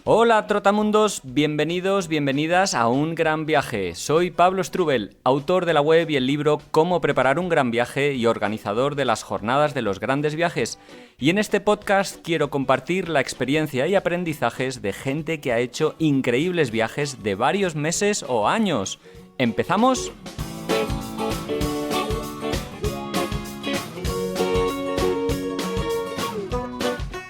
Hola trotamundos, bienvenidos, bienvenidas a Un Gran Viaje. Soy Pablo Strubel, autor de la web y el libro Cómo preparar un gran viaje y organizador de las jornadas de los grandes viajes. Y en este podcast quiero compartir la experiencia y aprendizajes de gente que ha hecho increíbles viajes de varios meses o años. ¿Empezamos?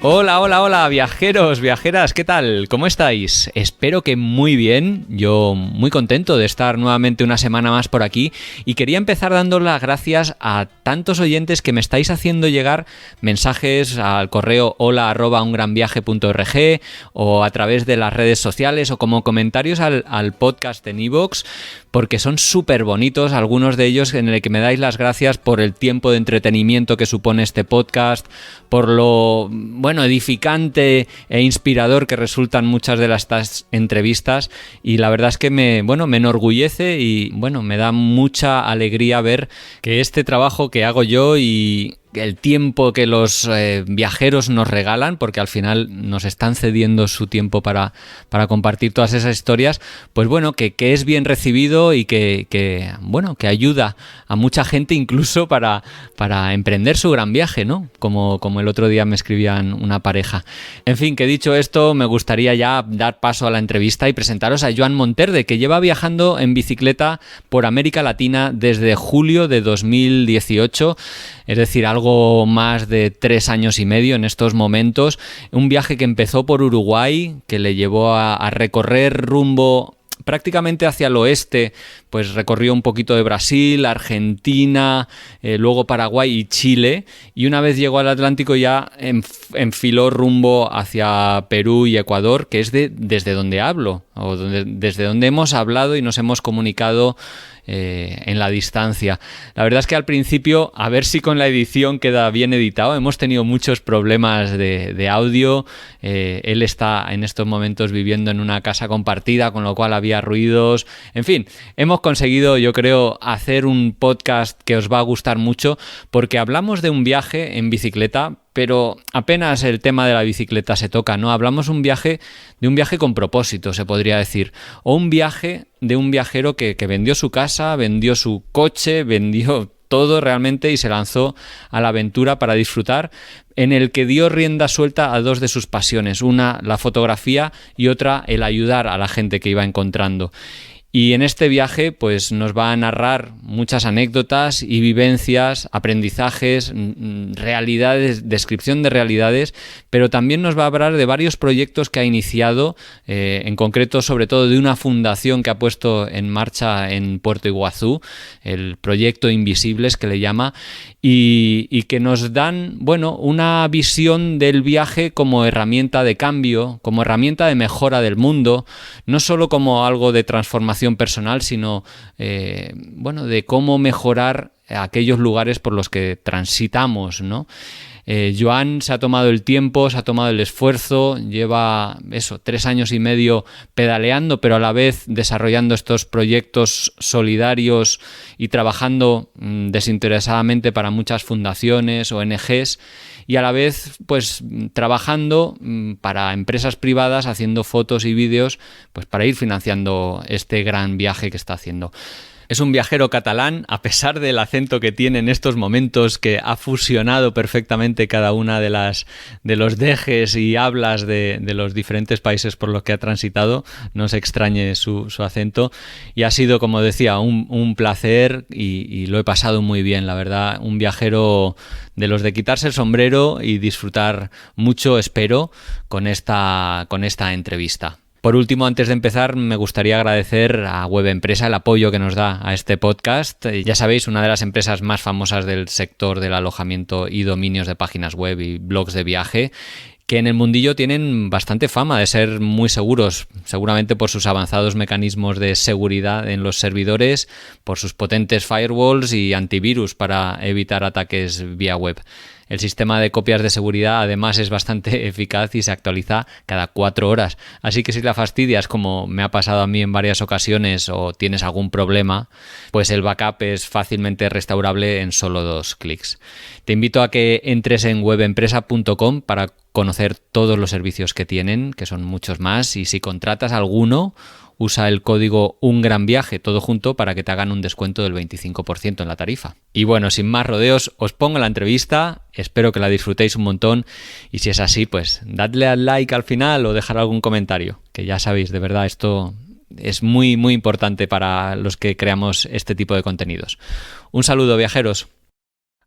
Hola, viajeros, viajeras, ¿qué tal? ¿Cómo estáis? Espero que muy bien, yo muy contento de estar nuevamente una semana más por aquí y quería empezar dando las gracias a tantos oyentes que me estáis haciendo llegar mensajes al correo hola@ungranviaje.org o a través de las redes sociales o como comentarios al podcast en iVoox, porque son súper bonitos algunos de ellos en el que me dais las gracias por el tiempo de entretenimiento que supone este podcast, por lo edificante e inspirador que resultan muchas de estas entrevistas, y la verdad es que me enorgullece y me da mucha alegría ver que este trabajo que hago yo y el tiempo que los viajeros nos regalan, porque al final nos están cediendo su tiempo para compartir todas esas historias, pues que es bien recibido y que ayuda a mucha gente incluso para emprender su gran viaje, ¿no? Como el otro día me escribían una pareja. En fin, que dicho esto, me gustaría ya dar paso a la entrevista y presentaros a Joan Monterde, que lleva viajando en bicicleta por América Latina desde julio de 2018, es decir, algo más de 3 años y medio en estos momentos. Un viaje que empezó por Uruguay, que le llevó a recorrer rumbo prácticamente hacia el oeste, pues recorrió un poquito de Brasil, Argentina, luego Paraguay y Chile, y una vez llegó al Atlántico ya enfiló rumbo hacia Perú y Ecuador, que es desde donde hablo, o desde donde hemos hablado y nos hemos comunicado en la distancia. La verdad es que al principio, a ver si con la edición queda bien editado, hemos tenido muchos problemas de audio. Él está en estos momentos viviendo en una casa compartida, con lo cual había ruidos. En fin, hemos conseguido, yo creo, hacer un podcast que os va a gustar mucho, porque hablamos de un viaje en bicicleta, pero apenas el tema de la bicicleta se toca, ¿no? Hablamos de un viaje con propósito, se podría decir, o un viaje de un viajero que vendió su casa, vendió su coche, vendió todo realmente y se lanzó a la aventura para disfrutar, en el que dio rienda suelta a 2 de sus pasiones, una la fotografía y otra el ayudar a la gente que iba encontrando. Y en este viaje pues nos va a narrar muchas anécdotas y vivencias, aprendizajes, realidades, descripción de realidades, pero también nos va a hablar de varios proyectos que ha iniciado, en concreto sobre todo de una fundación que ha puesto en marcha en Puerto Iguazú, el proyecto Invisibles que le llama, y que nos dan una visión del viaje como herramienta de cambio, como herramienta de mejora del mundo, no solo como algo de transformación personal, sino de cómo mejorar aquellos lugares por los que transitamos, ¿no? Joan se ha tomado el tiempo, se ha tomado el esfuerzo, lleva 3 años y medio pedaleando, pero a la vez desarrollando estos proyectos solidarios y trabajando desinteresadamente para muchas fundaciones, ONGs, y a la vez pues trabajando para empresas privadas, haciendo fotos y vídeos pues para ir financiando este gran viaje que está haciendo. Es un viajero catalán, a pesar del acento que tiene en estos momentos, que ha fusionado perfectamente cada una de los dejes y hablas de los diferentes países por los que ha transitado. No se extrañe su acento. Y ha sido, como decía, un placer y lo he pasado muy bien, la verdad. Un viajero de los de quitarse el sombrero y disfrutar mucho, espero, con esta entrevista. Por último, antes de empezar, me gustaría agradecer a Web Empresa el apoyo que nos da a este podcast. Ya sabéis, una de las empresas más famosas del sector del alojamiento y dominios de páginas web y blogs de viaje, que en el mundillo tienen bastante fama de ser muy seguros, seguramente por sus avanzados mecanismos de seguridad en los servidores, por sus potentes firewalls y antivirus para evitar ataques vía web. El sistema de copias de seguridad además es bastante eficaz y se actualiza cada 4 horas. Así que si la fastidias, como me ha pasado a mí en varias ocasiones, o tienes algún problema, pues el backup es fácilmente restaurable en solo 2 clics. Te invito a que entres en webempresa.com para conocer todos los servicios que tienen, que son muchos más, y si contratas alguno, usa el código UNGRANVIAJE, todo junto, para que te hagan un descuento del 25% en la tarifa. Y bueno, sin más rodeos, os pongo la entrevista, espero que la disfrutéis un montón, y si es así, pues dadle al like al final o dejar algún comentario, que ya sabéis, de verdad, esto es muy, muy importante para los que creamos este tipo de contenidos. Un saludo, viajeros.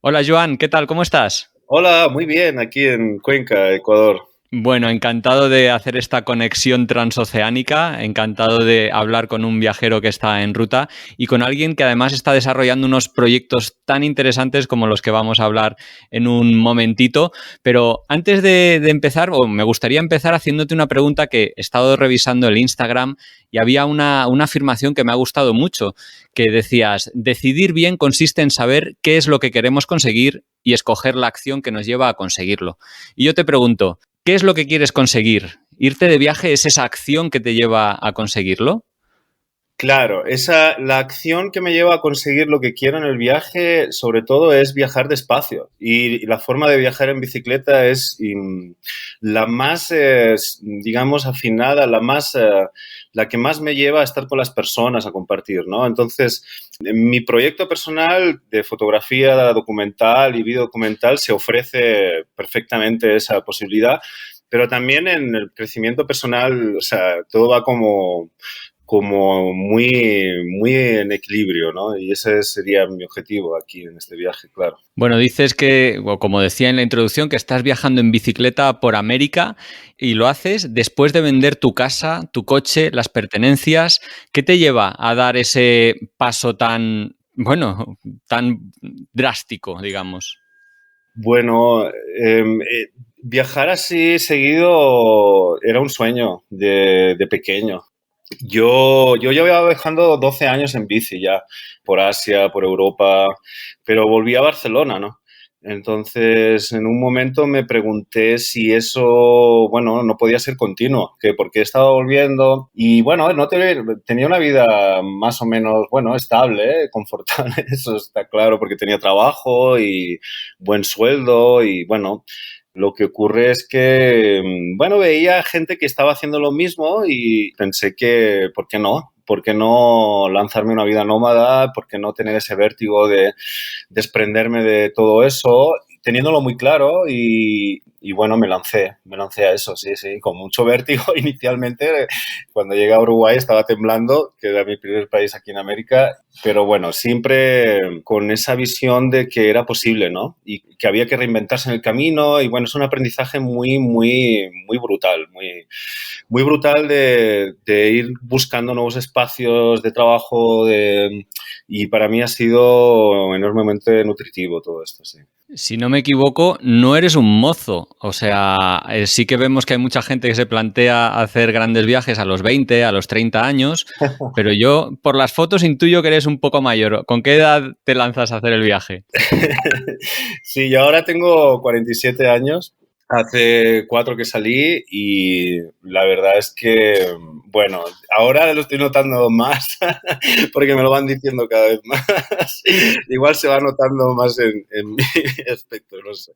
Hola, Joan, ¿qué tal? ¿Cómo estás? Hola, muy bien, aquí en Cuenca, Ecuador. Bueno, encantado de hacer esta conexión transoceánica, encantado de hablar con un viajero que está en ruta y con alguien que además está desarrollando unos proyectos tan interesantes como los que vamos a hablar en un momentito. Pero antes de empezar, me gustaría empezar haciéndote una pregunta que he estado revisando el Instagram y había una afirmación que me ha gustado mucho, que decías, decidir bien consiste en saber qué es lo que queremos conseguir y escoger la acción que nos lleva a conseguirlo. Y yo te pregunto, ¿qué es lo que quieres conseguir? ¿Irte de viaje es esa acción que te lleva a conseguirlo? Claro, la acción que me lleva a conseguir lo que quiero en el viaje, sobre todo, es viajar despacio. Y la forma de viajar en bicicleta es la más, digamos, afinada, la que más me lleva a estar con las personas, a compartir, ¿no? Entonces, en mi proyecto personal de fotografía documental y video documental se ofrece perfectamente esa posibilidad, pero también en el crecimiento personal, o sea, todo va como muy en equilibrio, ¿no? Y ese sería mi objetivo aquí en este viaje, claro. Bueno, dices que, como decía en la introducción, que estás viajando en bicicleta por América y lo haces después de vender tu casa, tu coche, las pertenencias. ¿Qué te lleva a dar ese paso tan, bueno, tan drástico, digamos? Bueno, viajar así seguido era un sueño de pequeño. Yo llevaba viajando 12 años en bici ya, por Asia, por Europa, pero volví a Barcelona, ¿no? Entonces, en un momento me pregunté si eso, bueno, no podía ser continuo, que porque estaba volviendo y, bueno, tenía una vida más o menos, bueno, estable, confortable, eso está claro, porque tenía trabajo y buen sueldo y, bueno, lo que ocurre es que, bueno, veía gente que estaba haciendo lo mismo y pensé que, ¿por qué no? ¿Por qué no lanzarme una vida nómada? ¿Por qué no tener ese vértigo de desprenderme de todo eso? Teniéndolo muy claro y bueno, me lancé a eso, sí, sí, con mucho vértigo inicialmente. Cuando llegué a Uruguay estaba temblando, que era mi primer país aquí en América, pero bueno, siempre con esa visión de que era posible, ¿no? Y que había que reinventarse en el camino y bueno, es un aprendizaje muy brutal, muy brutal de ir buscando nuevos espacios de trabajo y para mí ha sido enormemente nutritivo todo esto, sí. Si no me equivoco, no eres un mozo. O sea, sí que vemos que hay mucha gente que se plantea hacer grandes viajes a los 20, a los 30 años, pero yo por las fotos intuyo que eres un poco mayor. ¿Con qué edad te lanzas a hacer el viaje? Sí, yo ahora tengo 47 años. Hace 4 que salí y la verdad es que, bueno, ahora lo estoy notando más porque me lo van diciendo cada vez más. Igual se va notando más en mi aspecto, no sé.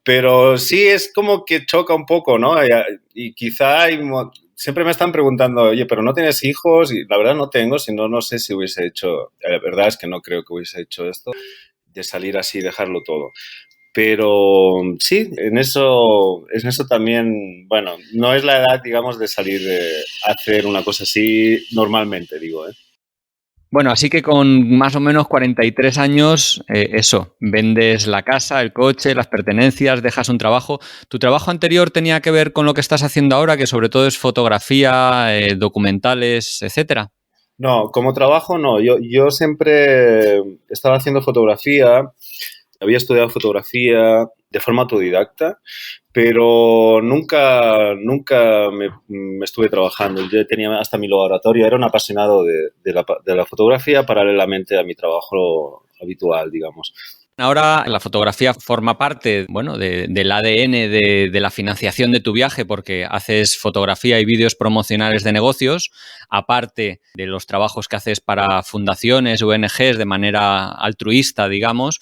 Pero sí es como que choca un poco, ¿no? Y quizá siempre me están preguntando, oye, pero no tienes hijos y la verdad no tengo, si no, no sé si hubiese hecho, la verdad es que no creo que hubiese hecho esto, de salir así y dejarlo todo. Pero sí, en eso también, bueno, no es la edad, digamos, de salir de hacer una cosa así normalmente, digo, ¿eh? Bueno, así que con más o menos 43 años, eso, vendes la casa, el coche, las pertenencias, dejas un trabajo. ¿Tu trabajo anterior tenía que ver con lo que estás haciendo ahora, que sobre todo es fotografía, documentales, etcétera? No, como trabajo no. Yo siempre estaba haciendo fotografía, había estudiado fotografía de forma autodidacta, pero nunca me estuve trabajando. Yo tenía hasta mi laboratorio, era un apasionado de la fotografía paralelamente a mi trabajo habitual, digamos. Ahora la fotografía forma parte, bueno, del ADN de la financiación de tu viaje porque haces fotografía y vídeos promocionales de negocios, aparte de los trabajos que haces para fundaciones, ONGs de manera altruista, digamos.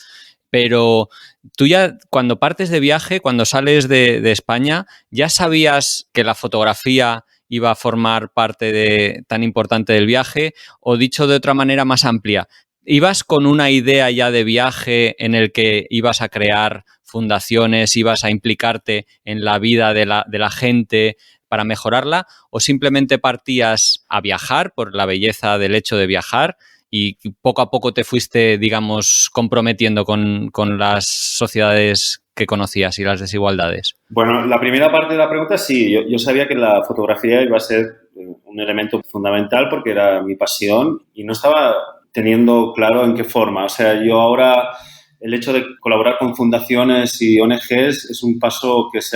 Pero tú ya cuando partes de viaje, cuando sales de España, ¿ya sabías que la fotografía iba a formar parte tan importante del viaje? O dicho de otra manera más amplia, ¿ibas con una idea ya de viaje en el que ibas a crear fundaciones, ibas a implicarte en la vida de la gente para mejorarla? ¿O simplemente partías a viajar por la belleza del hecho de viajar y poco a poco te fuiste, digamos, comprometiendo con las sociedades que conocías y las desigualdades? Bueno, la primera parte de la pregunta sí, yo sabía que la fotografía iba a ser un elemento fundamental porque era mi pasión y no estaba teniendo claro en qué forma. O sea, yo ahora el hecho de colaborar con fundaciones y ONGs es un paso que es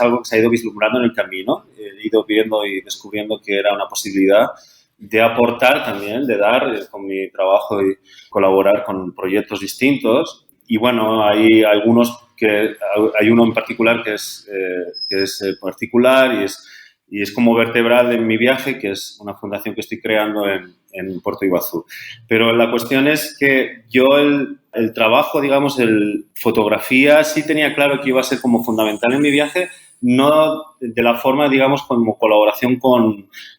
algo que se ha ido vislumbrando en el camino. He ido viendo y descubriendo que era una posibilidad de aportar también, de dar con mi trabajo y colaborar con proyectos distintos. Y bueno, hay algunos hay uno en particular que es particular y es como vertebral en mi viaje, que es una fundación que estoy creando en Puerto Iguazú. Pero la cuestión es que yo el trabajo, digamos, el fotografía, sí tenía claro que iba a ser como fundamental en mi viaje, no de la forma, digamos, como colaboración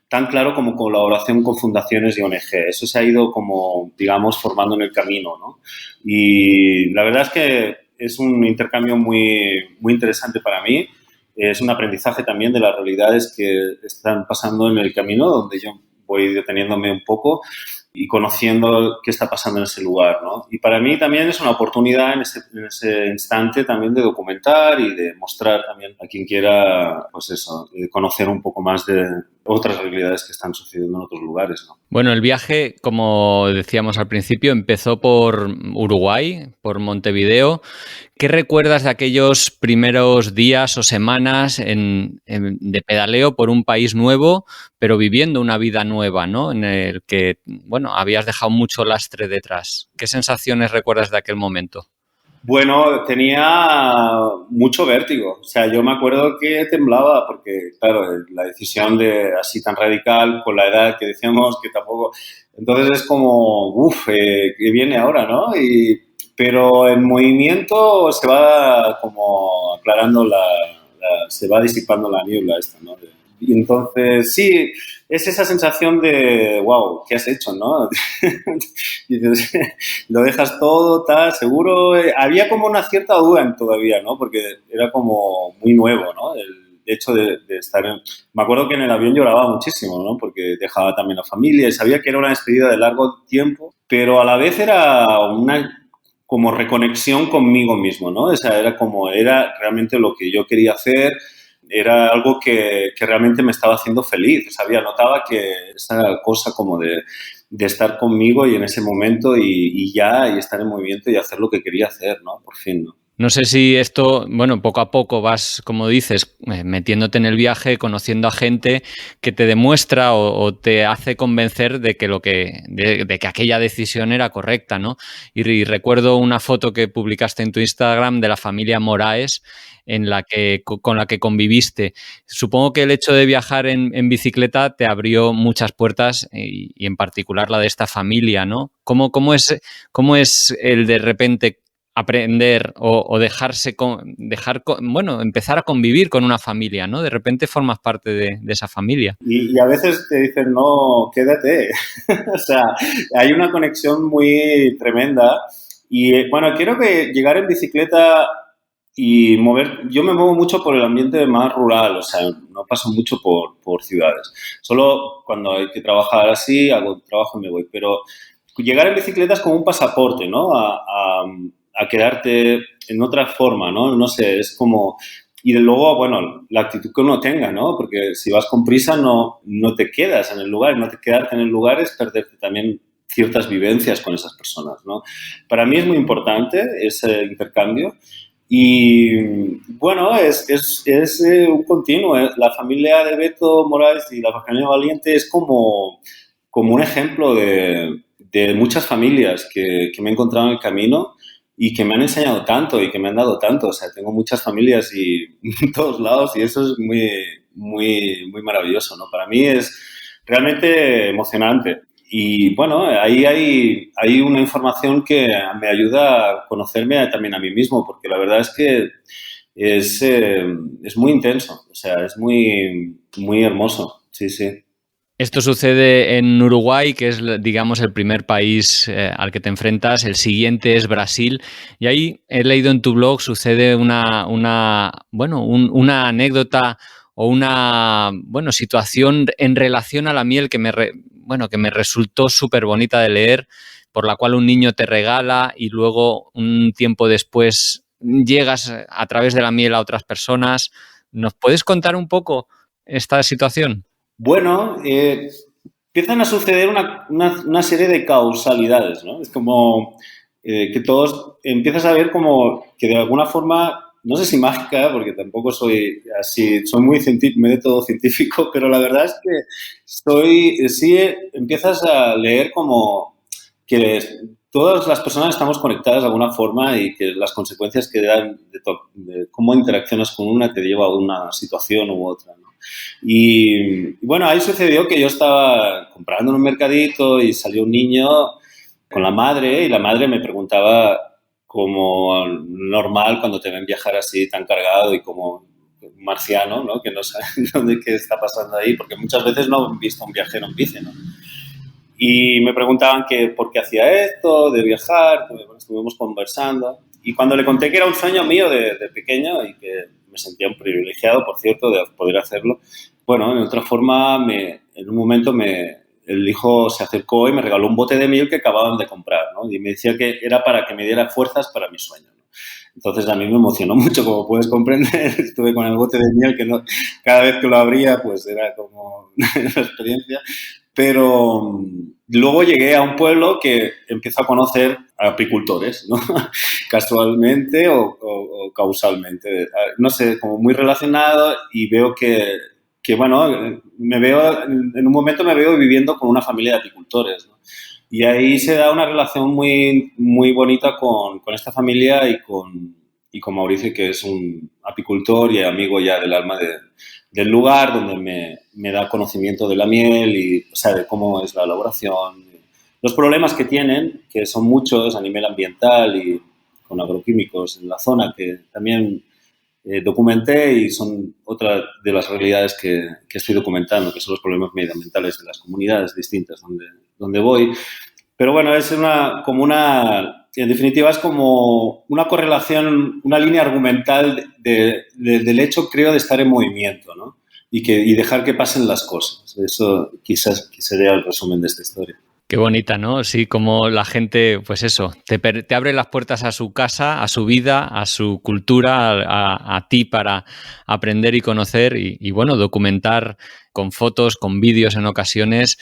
tan claro como colaboración con fundaciones y ONG. Eso se ha ido como, digamos, formando en el camino, ¿no? Y la verdad es que es un intercambio muy, muy interesante para mí. Es un aprendizaje también de las realidades que están pasando en el camino, donde yo voy deteniéndome un poco y conociendo qué está pasando en ese lugar, ¿no? Y para mí también es una oportunidad en ese instante también de documentar y de mostrar también a quien quiera, pues eso, conocer un poco más de otras realidades que están sucediendo en otros lugares, ¿no? Bueno, el viaje, como decíamos al principio, empezó por Uruguay, por Montevideo. ¿Qué recuerdas de aquellos primeros días o semanas de pedaleo por un país nuevo, pero viviendo una vida nueva, ¿no? En el que, bueno, habías dejado mucho lastre detrás. ¿Qué sensaciones recuerdas de aquel momento? Bueno, tenía mucho vértigo. O sea, yo me acuerdo que temblaba porque, claro, la decisión de así tan radical con la edad que decíamos que tampoco... Entonces es como, uff, ¿qué viene ahora, no? Pero en movimiento se va como aclarando se va disipando la niebla esta, ¿no? Y entonces, sí, es esa sensación de, wow, ¿qué has hecho, no? Y dices, lo dejas todo, tal, seguro. Había como una cierta duda todavía, ¿no? Porque era como muy nuevo, ¿no? El hecho de estar en... Me acuerdo que en el avión lloraba muchísimo, ¿no? Porque dejaba también a la familia y sabía que era una despedida de largo tiempo, pero a la vez era una como reconexión conmigo mismo, ¿no? O sea, era realmente lo que yo quería hacer, era algo que realmente me estaba haciendo feliz, ¿sabía? Notaba que esa cosa como de estar conmigo y en ese momento y estar en movimiento y hacer lo que quería hacer, ¿no? Por fin, ¿no? No sé si esto, bueno, poco a poco vas, como dices, metiéndote en el viaje, conociendo a gente que te demuestra o te hace convencer de que aquella decisión era correcta, ¿no? Y recuerdo una foto que publicaste en tu Instagram de la familia Moraes con la que conviviste. Supongo que el hecho de viajar en bicicleta te abrió muchas puertas y en particular la de esta familia, ¿no? ¿Cómo es el de repente aprender o empezar a convivir con una familia, ¿no? De repente formas parte de esa familia. Y a veces te dicen, no, quédate. O sea, hay una conexión muy tremenda. Y bueno, quiero que llegar en bicicleta y yo me muevo mucho por el ambiente más rural, o sea, no paso mucho por ciudades. Solo cuando hay que trabajar así, hago trabajo y me voy. Pero llegar en bicicleta es como un pasaporte, ¿no? A quedarte en otra forma, ¿no? No sé, es como... Y de luego, bueno, la actitud que uno tenga, ¿no? Porque si vas con prisa no te quedas en el lugar, no te quedarte en el lugar es perderte también ciertas vivencias con esas personas, ¿no? Para mí es muy importante ese intercambio y bueno, es un continuo. La familia de Beto Morales y la familia Valiente es como un ejemplo de muchas familias que me he encontrado en el camino y que me han enseñado tanto y que me han dado tanto. O sea, tengo muchas familias y en todos lados y eso es muy, muy, muy maravilloso, ¿no? Para mí es realmente emocionante. Y bueno, ahí hay una información que me ayuda a conocerme también a mí mismo, porque la verdad es que es muy intenso, o sea, es muy, muy hermoso, sí, sí. Esto sucede en Uruguay, que es, digamos, el primer país al que te enfrentas. El siguiente es Brasil. Y ahí he leído en tu blog, sucede una anécdota o una situación en relación a la miel que me resultó súper bonita de leer, por la cual un niño te regala y luego un tiempo después llegas a través de la miel a otras personas. ¿Nos puedes contar un poco esta situación? Bueno, empiezan a suceder una serie de causalidades, ¿no? Es como que todos empiezas a ver como que de alguna forma, no sé si mágica, porque tampoco soy así, soy muy método científico, pero la verdad es que sí empiezas a leer como que todas las personas estamos conectadas de alguna forma y que las consecuencias que dan de cómo interaccionas con una te lleva a una situación u otra, ¿no? Y bueno, ahí sucedió que yo estaba comprando en un mercadito y salió un niño con la madre y la madre me preguntaba como normal cuando te ven viajar así tan cargado y como un marciano, ¿no? Que no sabe dónde qué está pasando ahí, porque muchas veces no han visto a un viajero en bici, ¿no? Y me preguntaban que por qué hacía esto, de viajar, que, bueno, estuvimos conversando. Y cuando le conté que era un sueño mío de pequeño y que me sentía un privilegiado, por cierto, de poder hacerlo, bueno, en otra forma, en un momento el hijo se acercó y me regaló un bote de miel que acababan de comprar, ¿no? Y me decía que era para que me diera fuerzas para mi sueño, ¿no? Entonces a mí me emocionó mucho, como puedes comprender. Estuve con el bote de miel que no, cada vez que lo abría, pues era como una experiencia. Pero luego llegué a un pueblo que empiezo a conocer a apicultores, ¿no? Casualmente o causalmente. No sé, como muy relacionado y veo bueno, en un momento me veo viviendo con una familia de apicultores, ¿no? Y ahí se da una relación muy, muy bonita con esta familia y con Mauricio, que es un apicultor y amigo ya del alma del lugar, donde me da conocimiento de la miel y, o sea, de cómo es la elaboración, los problemas que tienen, que son muchos a nivel ambiental y con agroquímicos en la zona, que también documenté y son otra de las realidades que estoy documentando, que son los problemas medioambientales de las comunidades distintas donde voy. Pero bueno, en definitiva es como una correlación, una línea argumental del hecho, creo, de estar en movimiento, ¿no? Y dejar que pasen las cosas. Eso quizás sería el resumen de esta historia. Qué bonita, ¿no? Sí, como la gente, pues eso, te abre las puertas a su casa, a su vida, a su cultura, a ti para aprender y conocer y, bueno, documentar con fotos, con vídeos en ocasiones,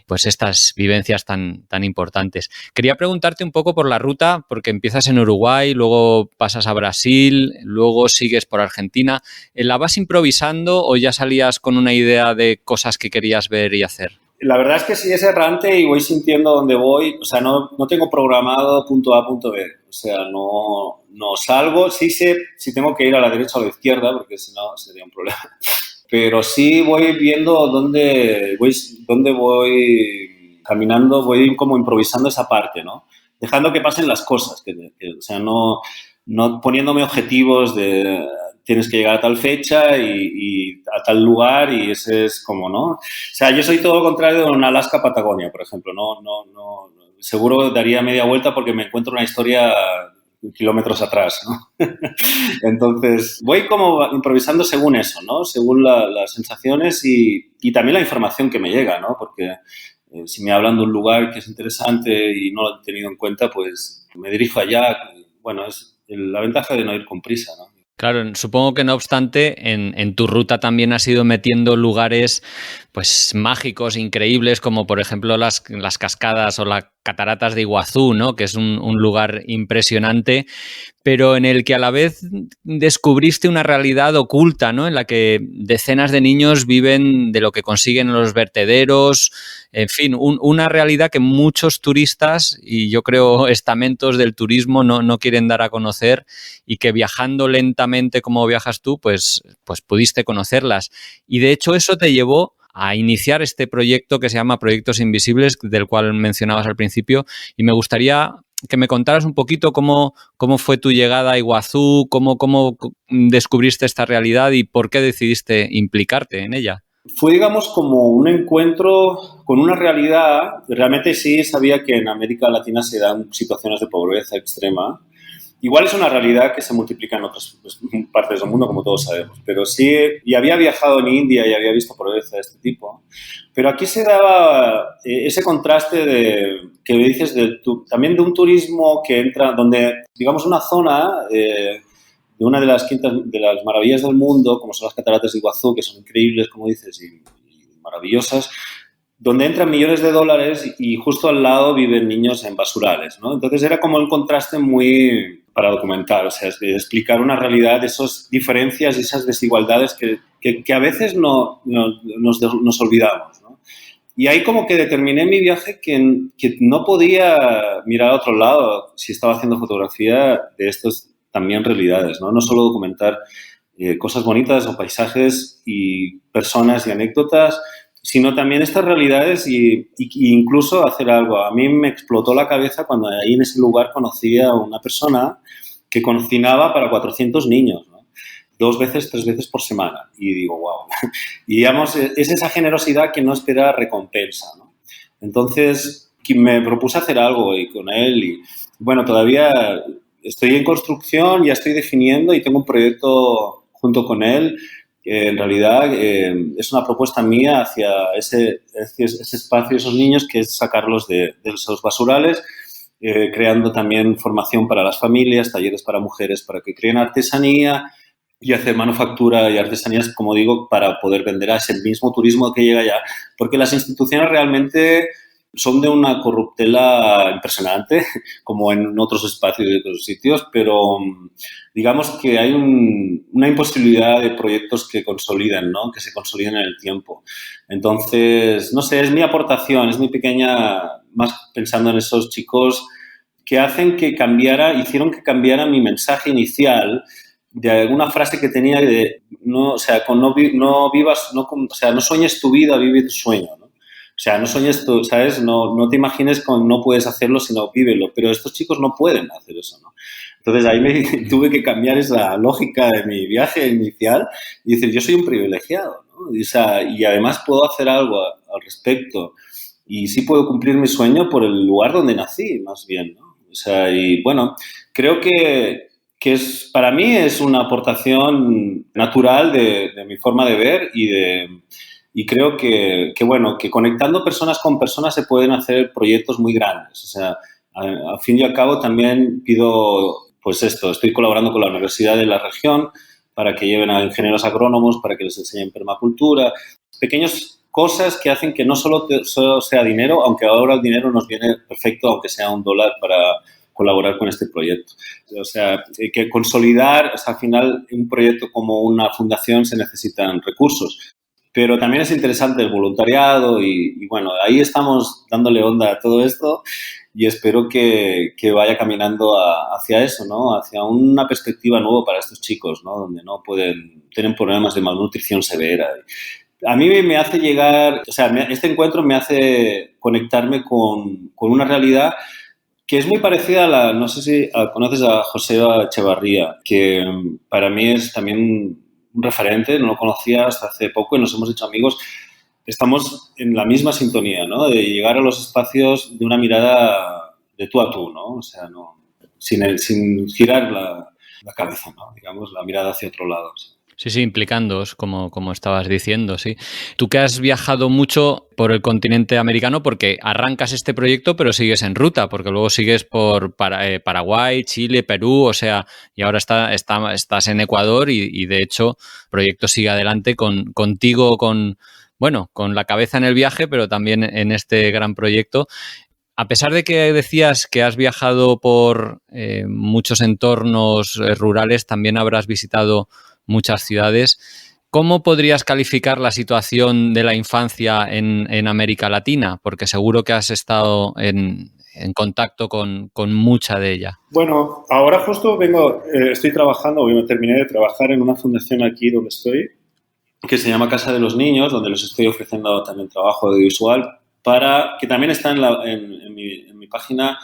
pues estas vivencias tan importantes. Quería preguntarte un poco por la ruta, porque empiezas en Uruguay, luego pasas a Brasil, luego sigues por Argentina. ¿La vas improvisando o ya salías con una idea de cosas que querías ver y hacer? La verdad es que sí es errante y voy sintiendo dónde voy. O sea, no tengo programado punto A, punto B. O sea, no salgo. Sí sé si tengo que ir a la derecha o a la izquierda, porque si no sería un problema. Pero sí voy viendo dónde voy caminando, voy como improvisando esa parte, ¿no? Dejando que pasen las cosas. O sea, no poniéndome objetivos de tienes que llegar a tal fecha y a tal lugar y ese es como, ¿no? O sea, yo soy todo lo contrario de un Alaska-Patagonia, por ejemplo. No, seguro daría media vuelta porque me encuentro una historia kilómetros atrás, ¿no? Entonces, voy como improvisando según eso, ¿no? Según las sensaciones y también la información que me llega, ¿no? Porque si me hablan de un lugar que es interesante y no lo he tenido en cuenta, pues me dirijo allá. Bueno, es la ventaja de no ir con prisa, ¿no? Claro, supongo que no obstante, en tu ruta también has ido metiendo lugares pues mágicos, increíbles, como por ejemplo las cascadas o las cataratas de Iguazú, ¿no? Que es un lugar impresionante, pero en el que a la vez descubriste una realidad oculta, ¿no? En la que decenas de niños viven de lo que consiguen en los vertederos, en fin, una realidad que muchos turistas y yo creo estamentos del turismo no quieren dar a conocer y que viajando lentamente como viajas tú, pues pudiste conocerlas. Y de hecho eso te llevó a iniciar este proyecto que se llama Proyectos Invisibles, del cual mencionabas al principio, y me gustaría que me contaras un poquito cómo fue tu llegada a Iguazú, cómo descubriste esta realidad y por qué decidiste implicarte en ella. Fue, digamos, como un encuentro con una realidad. Realmente sí sabía que en América Latina se dan situaciones de pobreza extrema. Igual es una realidad que se multiplica en otras pues, partes del mundo, como todos sabemos. Pero sí, y había viajado en India y había visto pobreza de este tipo. Pero aquí se daba ese contraste que dices también de un turismo que entra, donde, digamos, una zona de una de las quintas, de las maravillas del mundo, como son las cataratas de Iguazú, que son increíbles, como dices, y maravillosas, donde entran millones de dólares y justo al lado viven niños en basurales, ¿no? Entonces era como un contraste muy para documentar, o sea, es de explicar una realidad de esas diferencias y esas desigualdades que a veces nos olvidamos, ¿no? Y ahí como que determiné en mi viaje que no podía mirar a otro lado si estaba haciendo fotografía de estas también realidades, ¿no? No solo documentar cosas bonitas o paisajes y personas y anécdotas, sino también estas realidades y incluso hacer algo. A mí me explotó la cabeza cuando ahí en ese lugar conocí a una persona que cocinaba para 400 niños, ¿no? 2 veces, 3 veces por semana. Y digo, wow. Y digamos, es esa generosidad que no espera recompensa, ¿no? Entonces, me propuse hacer algo y con él y, bueno, todavía estoy en construcción, ya estoy definiendo y tengo un proyecto junto con él. En realidad es una propuesta mía hacia ese espacio, esos niños, que es sacarlos de esos basurales, creando también formación para las familias, talleres para mujeres, para que creen artesanía y hacer manufactura y artesanías, como digo, para poder vender a ese mismo turismo que llega allá. Porque las instituciones realmente son de una corruptela impresionante, como en otros espacios y otros sitios, pero digamos que hay una imposibilidad de proyectos que consoliden, ¿no? Que se consoliden en el tiempo. Entonces, no sé, es mi aportación, es mi pequeña, más pensando en esos chicos que hicieron que cambiara mi mensaje inicial de alguna frase que tenía de no, o sea, con no vivas, o sea, no sueñes tu vida, vive tu sueño, ¿no? O sea, no sueñes tú, ¿sabes? No te imagines con no puedes hacerlo, sino vívelo. Pero estos chicos no pueden hacer eso, ¿no? Entonces ahí tuve que cambiar esa lógica de mi viaje inicial y decir, yo soy un privilegiado, ¿no? Y además puedo hacer algo al respecto. Y sí puedo cumplir mi sueño por el lugar donde nací, más bien, ¿no? O sea, y bueno, creo que para mí es una aportación natural de mi forma de ver y creo bueno, que conectando personas con personas se pueden hacer proyectos muy grandes. O sea, al fin y al cabo también pido, pues estoy colaborando con la Universidad de la región para que lleven a ingenieros agrónomos, para que les enseñen permacultura, pequeñas cosas que hacen que no solo sea dinero, aunque ahora el dinero nos viene perfecto, aunque sea $1 para colaborar con este proyecto. O sea, que consolidar, o sea, al final, un proyecto como una fundación se necesitan recursos. Pero también es interesante el voluntariado y bueno, ahí estamos dándole onda a todo esto y espero que vaya caminando hacia eso, ¿no? Hacia una perspectiva nueva para estos chicos, ¿no? Donde no tienen problemas de malnutrición severa. A mí me hace llegar, o sea, este encuentro me hace conectarme con una realidad que es muy parecida no sé si conoces a José Echevarría, que para mí es también un referente, no lo conocía hasta hace poco y nos hemos hecho amigos. Estamos en la misma sintonía, ¿no? De llegar a los espacios de una mirada de tú a tú, ¿no? O sea, sin girar la cabeza, ¿no? Digamos, la mirada hacia otro lado. ¿Sí? Sí, sí, implicándoos, como estabas diciendo, sí. Tú que has viajado mucho por el continente americano, porque arrancas este proyecto, pero sigues en ruta, porque luego sigues por Paraguay, Chile, Perú, o sea, y ahora estás en Ecuador y de hecho, el proyecto sigue adelante contigo, bueno, con la cabeza en el viaje, pero también en este gran proyecto. A pesar de que decías que has viajado por muchos entornos rurales, también habrás visitado muchas ciudades. ¿Cómo podrías calificar la situación de la infancia en América Latina? Porque seguro que has estado en contacto con mucha de ella. Bueno, ahora justo estoy trabajando, terminé de trabajar en una fundación aquí donde estoy, que se llama Casa de los Niños, donde les estoy ofreciendo también trabajo audiovisual, que también está en mi página,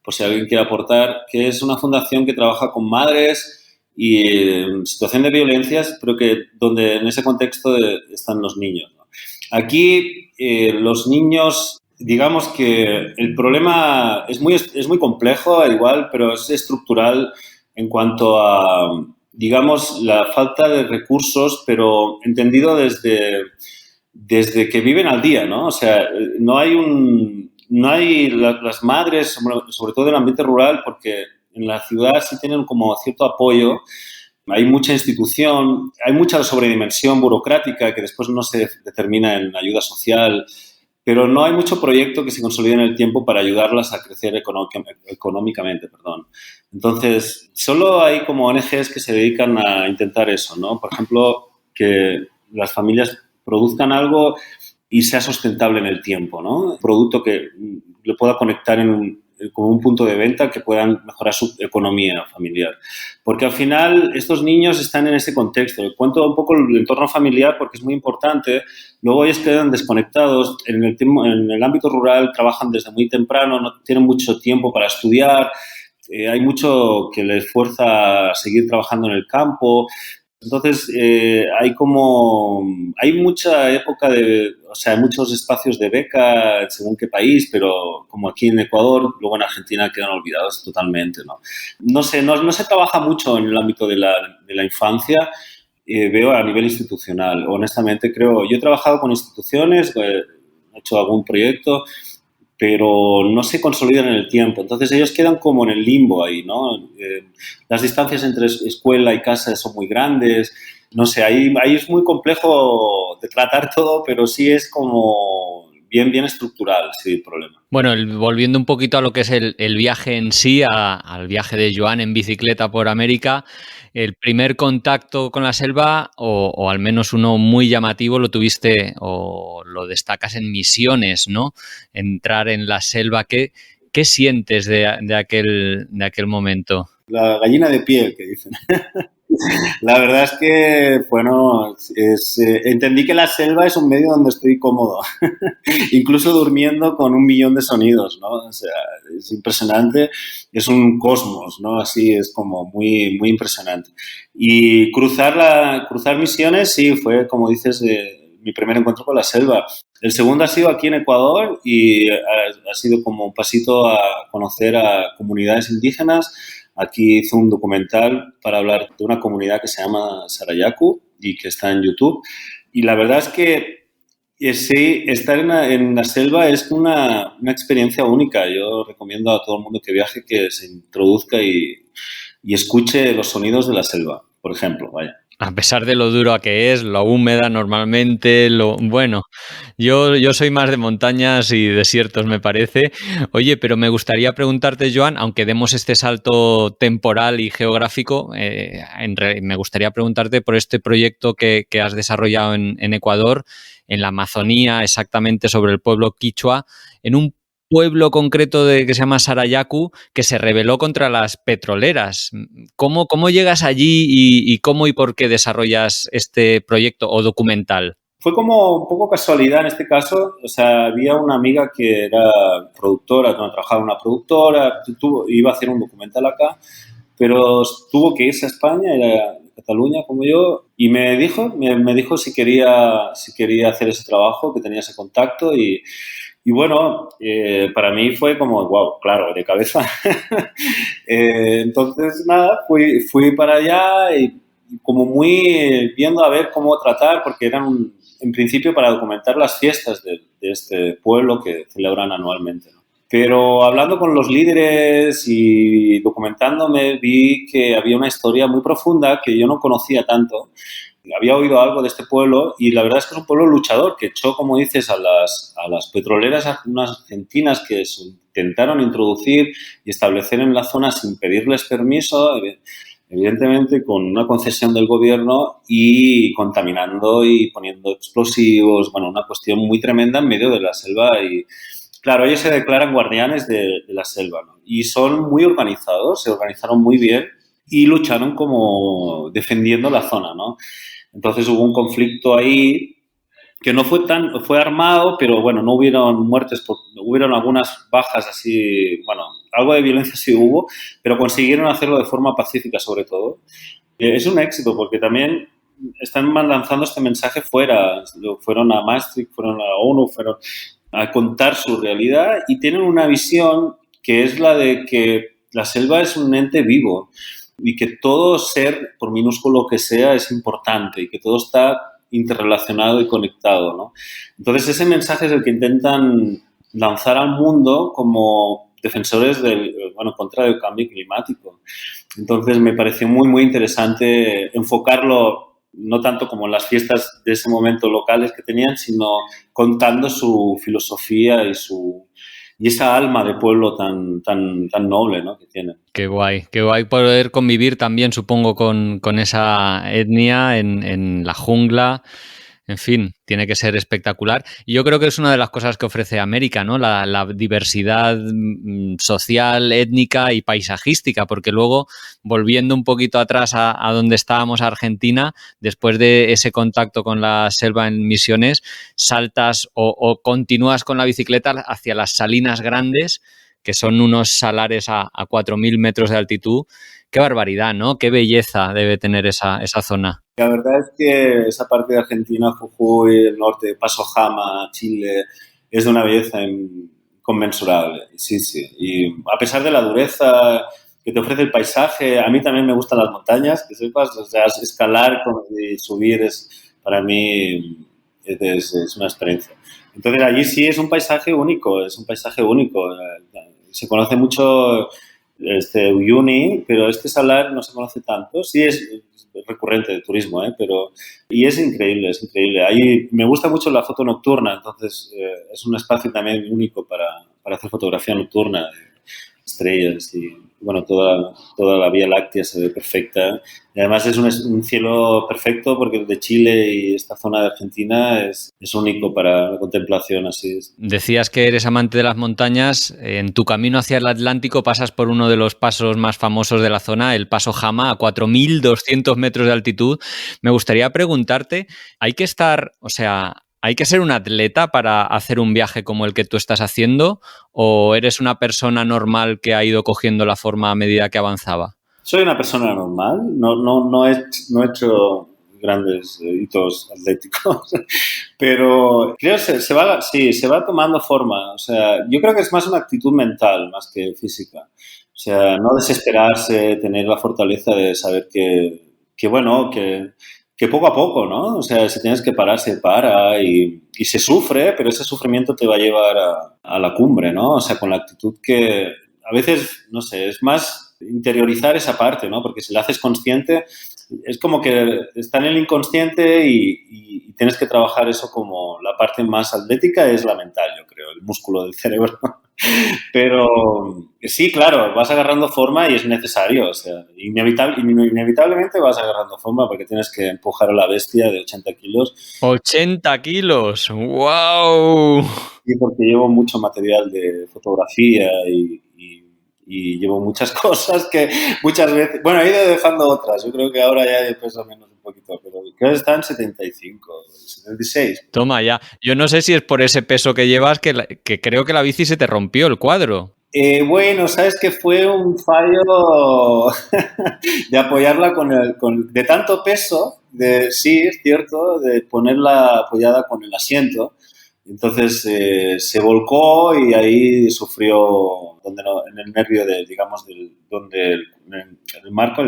por si alguien quiere aportar, que es una fundación que trabaja con madres y en situación de violencias, pero que donde en ese contexto están los niños, ¿no? Aquí los niños, digamos que el problema es muy complejo, igual, pero es estructural en cuanto a, digamos, la falta de recursos, pero entendido desde que viven al día, ¿no? O sea, no hay las madres, sobre todo en el ambiente rural, porque en la ciudad sí tienen como cierto apoyo, hay mucha institución, hay mucha sobredimensión burocrática que después no se determina en ayuda social, pero no hay mucho proyecto que se consolide en el tiempo para ayudarlas a crecer económicamente, perdón. Entonces, solo hay como ONGs que se dedican a intentar eso, ¿no? Por ejemplo, que las familias produzcan algo y sea sustentable en el tiempo, ¿no? Un producto que le pueda conectar con un punto de venta que puedan mejorar su economía familiar. Porque al final estos niños están en ese contexto. Cuento un poco el entorno familiar porque es muy importante. Luego ellos quedan desconectados. En el ámbito rural trabajan desde muy temprano, no tienen mucho tiempo para estudiar. Hay mucho que les fuerza a seguir trabajando en el campo. Entonces, hay mucha época o sea, hay muchos espacios de beca según qué país, pero como aquí en Ecuador, luego en Argentina quedan olvidados totalmente, ¿no? No sé, no se trabaja mucho en el ámbito de la infancia, veo a nivel institucional. Honestamente, yo he trabajado con instituciones, he hecho algún proyecto, pero no se consolidan en el tiempo. Entonces ellos quedan como en el limbo ahí, ¿no? Las distancias entre escuela y casa son muy grandes. No sé, ahí es muy complejo de tratar todo, pero sí es como bien estructural, sí, el problema. Bueno, volviendo un poquito a lo que es el viaje en sí, al viaje de Joan en bicicleta por América, el primer contacto con la selva, o al menos uno muy llamativo, lo tuviste o lo destacas en Misiones, ¿no? Entrar en la selva. ¿Qué sientes de aquel momento? La gallina de piel, que dicen. La verdad es que, bueno, entendí que la selva es un medio donde estoy cómodo, incluso durmiendo con 1 millón de sonidos, ¿no? O sea, es impresionante, es un cosmos, ¿no? Así es como muy impresionante. Y cruzar Misiones, sí, fue, como dices, mi primer encuentro con la selva. El segundo ha sido aquí en Ecuador y ha sido como un pasito a conocer a comunidades indígenas. Aquí hice un documental para hablar de una comunidad que se llama Sarayaku y que está en YouTube. Y la verdad es que sí, estar en la selva es una experiencia única. Yo recomiendo a todo el mundo que viaje que se introduzca y escuche los sonidos de la selva, por ejemplo, vaya. A pesar de lo duro que es, lo húmeda normalmente, bueno, yo soy más de montañas y desiertos, me parece. Oye, pero me gustaría preguntarte, Joan, aunque demos este salto temporal y geográfico, me gustaría preguntarte por este proyecto que has desarrollado en Ecuador, en la Amazonía, exactamente sobre el pueblo quichua, en un pueblo concreto que se llama Sarayaku, que se rebeló contra las petroleras. ¿Cómo llegas allí y cómo y por qué desarrollas este proyecto o documental? Fue como un poco casualidad en este caso. O sea, había una amiga que era productora, trabajaba en una productora, iba a hacer un documental acá, pero tuvo que irse a España, era de Cataluña como yo, y me dijo si quería hacer ese trabajo, que tenía ese contacto y bueno, para mí fue como, wow, claro, de cabeza. Entonces, nada, fui para allá como muy viendo a ver cómo tratar, porque eran en principio para documentar las fiestas de este pueblo que celebran anualmente, ¿no? Pero hablando con los líderes y documentándome, vi que había una historia muy profunda que yo no conocía tanto. Había oído algo de este pueblo y la verdad es que es un pueblo luchador que echó, como dices, a las petroleras unas argentinas que se intentaron introducir y establecer en la zona sin pedirles permiso, evidentemente con una concesión del gobierno y contaminando y poniendo explosivos, bueno, una cuestión muy tremenda en medio de la selva y, claro, ellos se declaran guardianes de la selva, ¿no? Y son muy organizados, se organizaron muy bien y lucharon como defendiendo la zona, ¿no? Entonces hubo un conflicto ahí que no fue armado, pero bueno, no hubieron muertes, hubieron algunas bajas así, bueno, algo de violencia sí hubo, pero consiguieron hacerlo de forma pacífica sobre todo. Es un éxito porque también están lanzando este mensaje fuera, fueron a Maastricht, fueron a la ONU, fueron a contar su realidad y tienen una visión que es la de que la selva es un ente vivo y que todo ser, por minúsculo que sea, es importante y que todo está interrelacionado y conectado, ¿no? Entonces ese mensaje es el que intentan lanzar al mundo como defensores contra el cambio climático. Entonces me pareció muy, muy interesante enfocarlo no tanto como en las fiestas de ese momento locales que tenían, sino contando su filosofía y esa alma de pueblo tan noble, ¿no?, que tienen. Qué guay poder convivir también, supongo, con esa etnia en la jungla. En fin, tiene que ser espectacular. Y yo creo que es una de las cosas que ofrece América, ¿no? La diversidad social, étnica y paisajística, porque luego, volviendo un poquito atrás a donde estábamos, a Argentina, después de ese contacto con la selva en Misiones, saltas o continúas con la bicicleta hacia las Salinas Grandes, que son unos salares a 4.000 metros de altitud. Qué barbaridad, ¿no? Qué belleza debe tener esa zona. La verdad es que esa parte de Argentina, Jujuy, el norte, Paso Jama, Chile, es de una belleza inconmensurable. Sí, sí. Y a pesar de la dureza que te ofrece el paisaje, a mí también me gustan las montañas, que sepas, o sea, escalar y subir para mí es una experiencia. Entonces allí sí es un paisaje único, es un paisaje único. Se conoce mucho Uyuni, pero este salar no se conoce tanto. Sí es recurrente de turismo, pero y es increíble, es increíble. Ahí me gusta mucho la foto nocturna, entonces es un espacio también único para hacer fotografía nocturna, de estrellas y bueno, toda la Vía Láctea se ve perfecta. Y además es un cielo perfecto porque el de Chile y esta zona de Argentina es único para la contemplación, así es. Decías que eres amante de las montañas. En tu camino hacia el Atlántico pasas por uno de los pasos más famosos de la zona, el Paso Jama, a 4.200 metros de altitud. Me gustaría preguntarte, ¿hay que hay que ser un atleta para hacer un viaje como el que tú estás haciendo, o eres una persona normal que ha ido cogiendo la forma a medida que avanzaba? Soy una persona normal, no he hecho grandes hitos atléticos, pero creo que se va tomando forma. O sea, yo creo que es más una actitud mental más que física. O sea, no desesperarse, tener la fortaleza de saber que poco a poco, ¿no? O sea, si tienes que parar, se para y se sufre, pero ese sufrimiento te va a llevar a la cumbre, ¿no? O sea, con la actitud que a veces, no sé, es más interiorizar esa parte, ¿no? Porque si la haces consciente, es como que está en el inconsciente y tienes que trabajar eso como la parte más atlética es la mental, yo creo, el músculo del cerebro. Pero sí, claro, vas agarrando forma y es necesario, o sea, inevitablemente vas agarrando forma porque tienes que empujar a la bestia de 80 kilos. 80 kilos, ¡wow! Sí, porque llevo mucho material de fotografía y llevo muchas cosas que muchas veces... Bueno, he ido dejando otras. Yo creo que ahora ya peso menos un poquito, pero creo que está en 75, 76. Toma ya. Yo no sé si es por ese peso que llevas que creo que la bici se te rompió el cuadro. Bueno, sabes que fue un fallo de apoyarla de tanto peso, sí, es cierto, de ponerla apoyada con el asiento. Entonces se volcó y ahí sufrió en el nervio donde el marco,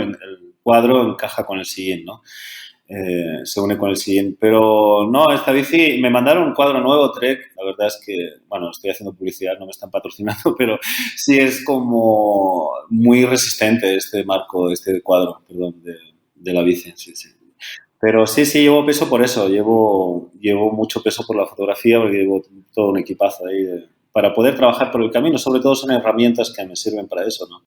cuadro encaja con el sillín, ¿no? Se une con el sillín. Pero no, esta bici, me mandaron un cuadro nuevo, Trek. La verdad es que, bueno, estoy haciendo publicidad, no me están patrocinando, pero sí es como muy resistente este marco, este cuadro, perdón, de la bici, sí, sí. Pero sí, sí, llevo peso por eso, llevo mucho peso por la fotografía, porque llevo todo un equipazo ahí para poder trabajar por el camino. Sobre todo son herramientas que me sirven para eso, ¿no?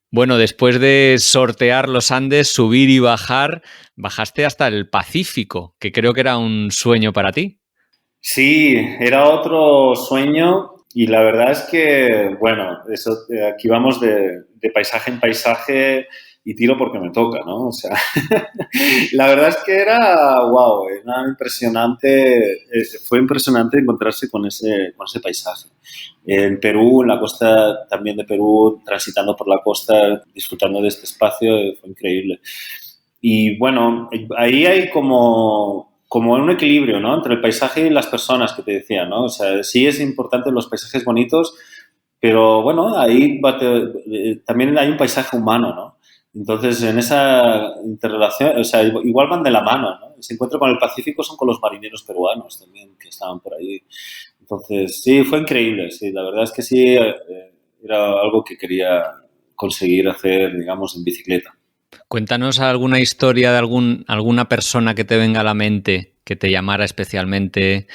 Bueno, después de sortear los Andes, subir y bajar, bajaste hasta el Pacífico, que creo que era un sueño para ti. Sí, era otro sueño y la verdad es que, bueno, eso, aquí vamos de paisaje en paisaje y tiro porque me toca, ¿no? O sea, la verdad es que era, wow, era impresionante, fue impresionante encontrarse con ese paisaje. En Perú, en la costa también de Perú, transitando por la costa, disfrutando de este espacio, fue increíble. Y bueno, ahí hay como un equilibrio, ¿no? Entre el paisaje y las personas que te decía, ¿no? O sea, sí es importante los paisajes bonitos, pero bueno, ahí también hay un paisaje humano, ¿no? Entonces, en esa interrelación, o sea, igual van de la mano, ¿no? Ese encuentro con el Pacífico son con los marineros peruanos también que estaban por ahí. Entonces, sí, fue increíble, sí, la verdad es que sí, era algo que quería conseguir hacer, digamos, en bicicleta. Cuéntanos alguna historia de alguna persona que te venga a la mente que te llamara especialmente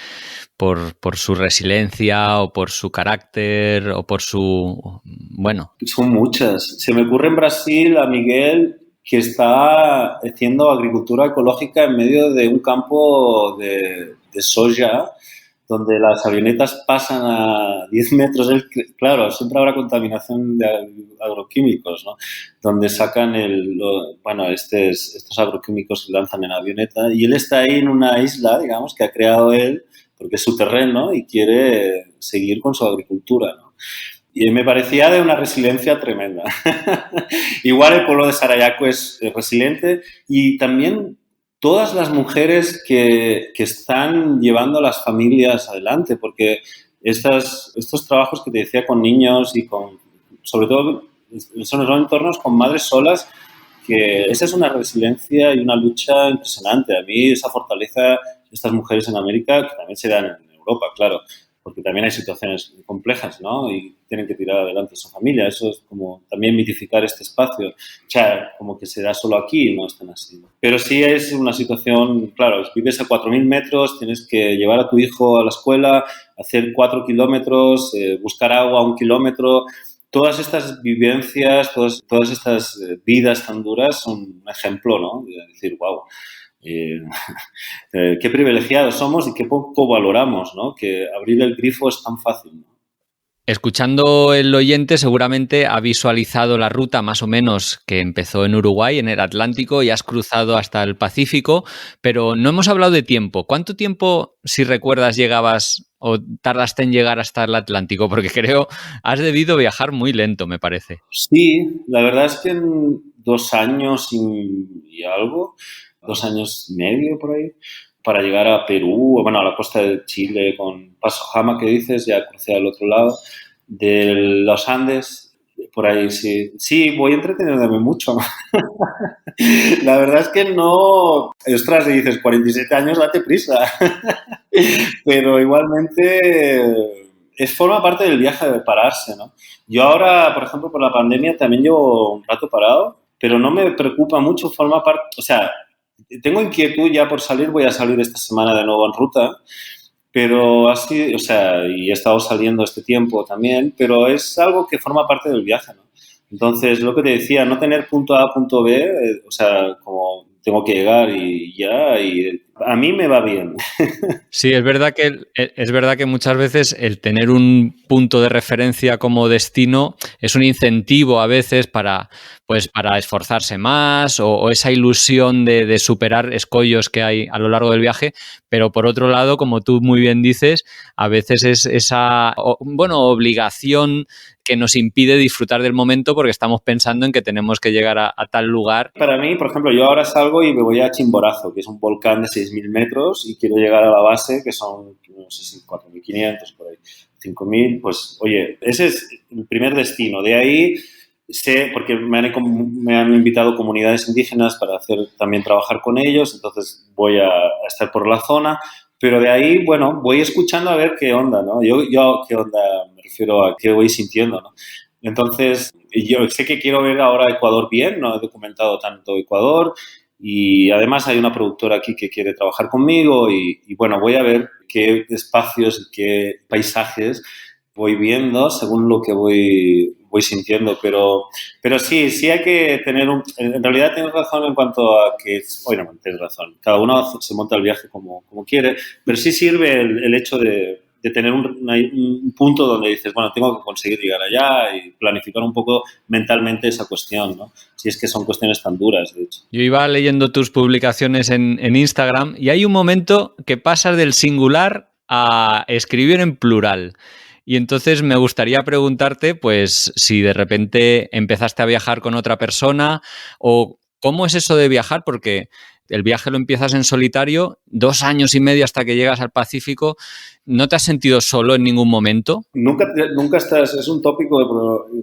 por su resiliencia o por su carácter o por su... Bueno. Son muchas. Se me ocurre en Brasil a Miguel que está haciendo agricultura ecológica en medio de un campo de soja donde las avionetas pasan a 10 metros. Claro, siempre habrá contaminación de agroquímicos, ¿no? Donde sacan bueno, estos agroquímicos que lanzan en la avioneta y él está ahí en una isla, digamos, que ha creado él porque es su terreno y quiere seguir con su agricultura, ¿no? Y me parecía de una resiliencia tremenda. Igual el pueblo de Sarayaco es resiliente y también todas las mujeres que están llevando a las familias adelante, porque estos trabajos que te decía con niños y sobre todo, son entornos con madres solas, que esa es una resiliencia y una lucha impresionante. A mí esa fortaleza, estas mujeres en América, que también se dan en Europa, claro, porque también hay situaciones complejas, ¿no? Y tienen que tirar adelante su familia. Eso es como también mitificar este espacio. O sea, como que se da solo aquí y no están así, ¿no? Pero sí es una situación, claro, vives a 4.000 metros, tienes que llevar a tu hijo a la escuela, hacer 4 kilómetros, buscar agua a 1 kilómetro. Todas estas vivencias, todas estas vidas tan duras son un ejemplo, ¿no? De decir, wow, eh, qué privilegiados somos y qué poco valoramos, ¿no? Que abrir el grifo es tan fácil, ¿no? Escuchando el oyente seguramente ha visualizado la ruta más o menos que empezó en Uruguay, en el Atlántico, y has cruzado hasta el Pacífico, pero no hemos hablado de tiempo. ¿Cuánto tiempo, si recuerdas, llegabas o tardaste en llegar hasta el Atlántico? Porque creo has debido viajar muy lento, me parece. Sí, la verdad es que en 2 años y algo, 2 años y medio por ahí, para llegar a Perú, bueno, a la costa de Chile, con Paso Jama, que dices, ya crucé al otro lado, de los Andes, por ahí sí. Sí, voy entreteniéndome mucho. La verdad es que no, ostras, y dices, 47 años, date prisa. Pero igualmente forma parte del viaje de pararse, ¿no? Yo ahora, por ejemplo, por la pandemia también llevo un rato parado, pero no me preocupa mucho, forma parte, o sea, tengo inquietud ya por salir, voy a salir esta semana de nuevo en ruta, pero así, o sea, y he estado saliendo este tiempo también, pero es algo que forma parte del viaje, ¿no? Entonces, lo que te decía, no tener punto A, punto B, o sea, como tengo que llegar y ya, y a mí me va bien. Sí, es verdad que muchas veces el tener un punto de referencia como destino es un incentivo a veces para esforzarse más o esa ilusión de superar escollos que hay a lo largo del viaje, pero por otro lado, como tú muy bien dices, a veces es esa, obligación que nos impide disfrutar del momento porque estamos pensando en que tenemos que llegar a tal lugar. Para mí, por ejemplo, yo ahora salgo y me voy a Chimborazo, que es un volcán de 6.000 metros y quiero llegar a la base, que son, no sé si 4.500, por ahí, 5.000, pues oye, ese es el primer destino. De ahí sé, porque me han invitado comunidades indígenas para también trabajar con ellos, entonces voy a estar por la zona, pero de ahí, bueno, voy escuchando a ver qué onda, ¿no? ¿Qué onda? Me refiero a qué voy sintiendo, ¿no? Entonces, yo sé que quiero ver ahora Ecuador bien, no he documentado tanto Ecuador y además hay una productora aquí que quiere trabajar conmigo y bueno, voy a ver qué espacios, qué paisajes voy viendo según lo que voy sintiendo, pero sí hay que tener en realidad tienes razón en cuanto a que, bueno, tienes razón, cada uno se monta el viaje como quiere, pero sí sirve el hecho de tener un punto donde dices, bueno, tengo que conseguir llegar allá y planificar un poco mentalmente esa cuestión, ¿no? Si es que son cuestiones tan duras, de hecho. Yo iba leyendo tus publicaciones en Instagram y hay un momento que pasas del singular a escribir en plural. Y entonces me gustaría preguntarte, pues, si de repente empezaste a viajar con otra persona o cómo es eso de viajar, porque el viaje lo empiezas en solitario, 2 años y medio hasta que llegas al Pacífico. ¿No te has sentido solo en ningún momento? Nunca estás, es un tópico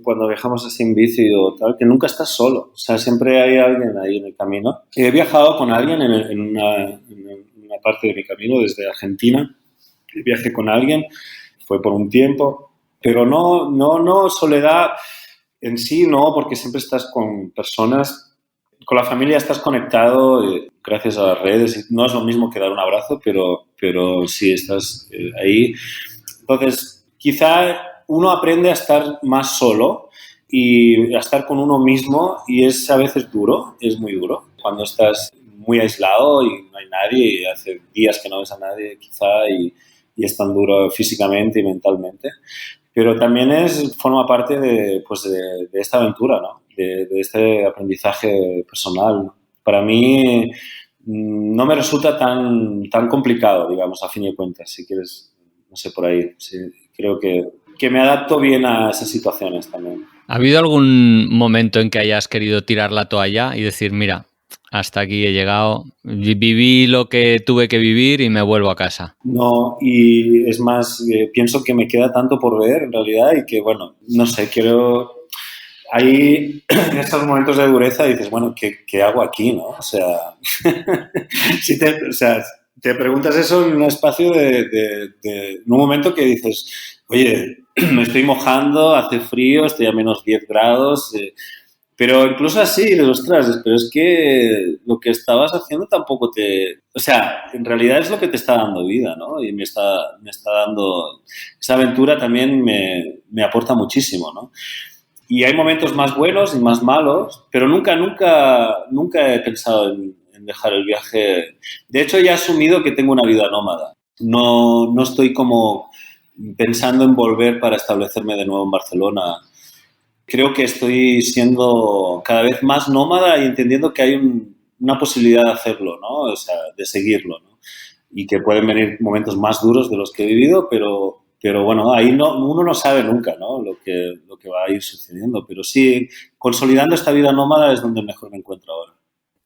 cuando viajamos así en bici o tal, que nunca estás solo. O sea, siempre hay alguien ahí en el camino. He viajado con alguien en una parte de mi camino desde Argentina. Viajé con alguien, fue por un tiempo, pero no soledad en sí, no, porque siempre estás con personas. Con la familia estás conectado gracias a las redes. No es lo mismo que dar un abrazo, pero sí estás ahí. Entonces, quizá uno aprende a estar más solo y a estar con uno mismo y es a veces duro, es muy duro. Cuando estás muy aislado y no hay nadie y hace días que no ves a nadie quizá y es tan duro físicamente y mentalmente. Pero también forma parte de esta aventura, ¿no? De este aprendizaje personal, ¿no? Para mí no me resulta tan complicado, digamos, a fin de cuentas, si quieres, no sé, por ahí. Sí, creo que me adapto bien a esas situaciones también. ¿Ha habido algún momento en que hayas querido tirar la toalla y decir, mira, hasta aquí he llegado, viví lo que tuve que vivir y me vuelvo a casa? No, y es más, pienso que me queda tanto por ver en realidad y que, bueno, no sé, quiero... Ahí, en estos momentos de dureza, dices, bueno, ¿qué hago aquí, no? O sea, o sea, te preguntas eso en un espacio en un momento que dices, oye, me estoy mojando, hace frío, estoy a menos 10 grados, pero incluso así, dices, ostras, pero es que lo que estabas haciendo tampoco o sea, en realidad es lo que te está dando vida, ¿no? Y me está dando, esa aventura también me aporta muchísimo, ¿no? Y hay momentos más buenos y más malos, pero nunca he pensado en dejar el viaje. De hecho, ya he asumido que tengo una vida nómada. No estoy como pensando en volver para establecerme de nuevo en Barcelona. Creo que estoy siendo cada vez más nómada y entendiendo que hay una posibilidad de hacerlo, ¿no? O sea, de seguirlo, ¿no? Y que pueden venir momentos más duros de los que he vivido, pero bueno, ahí uno no sabe nunca, ¿no? Lo que va a ir sucediendo. Pero sí, consolidando esta vida nómada es donde mejor me encuentro ahora.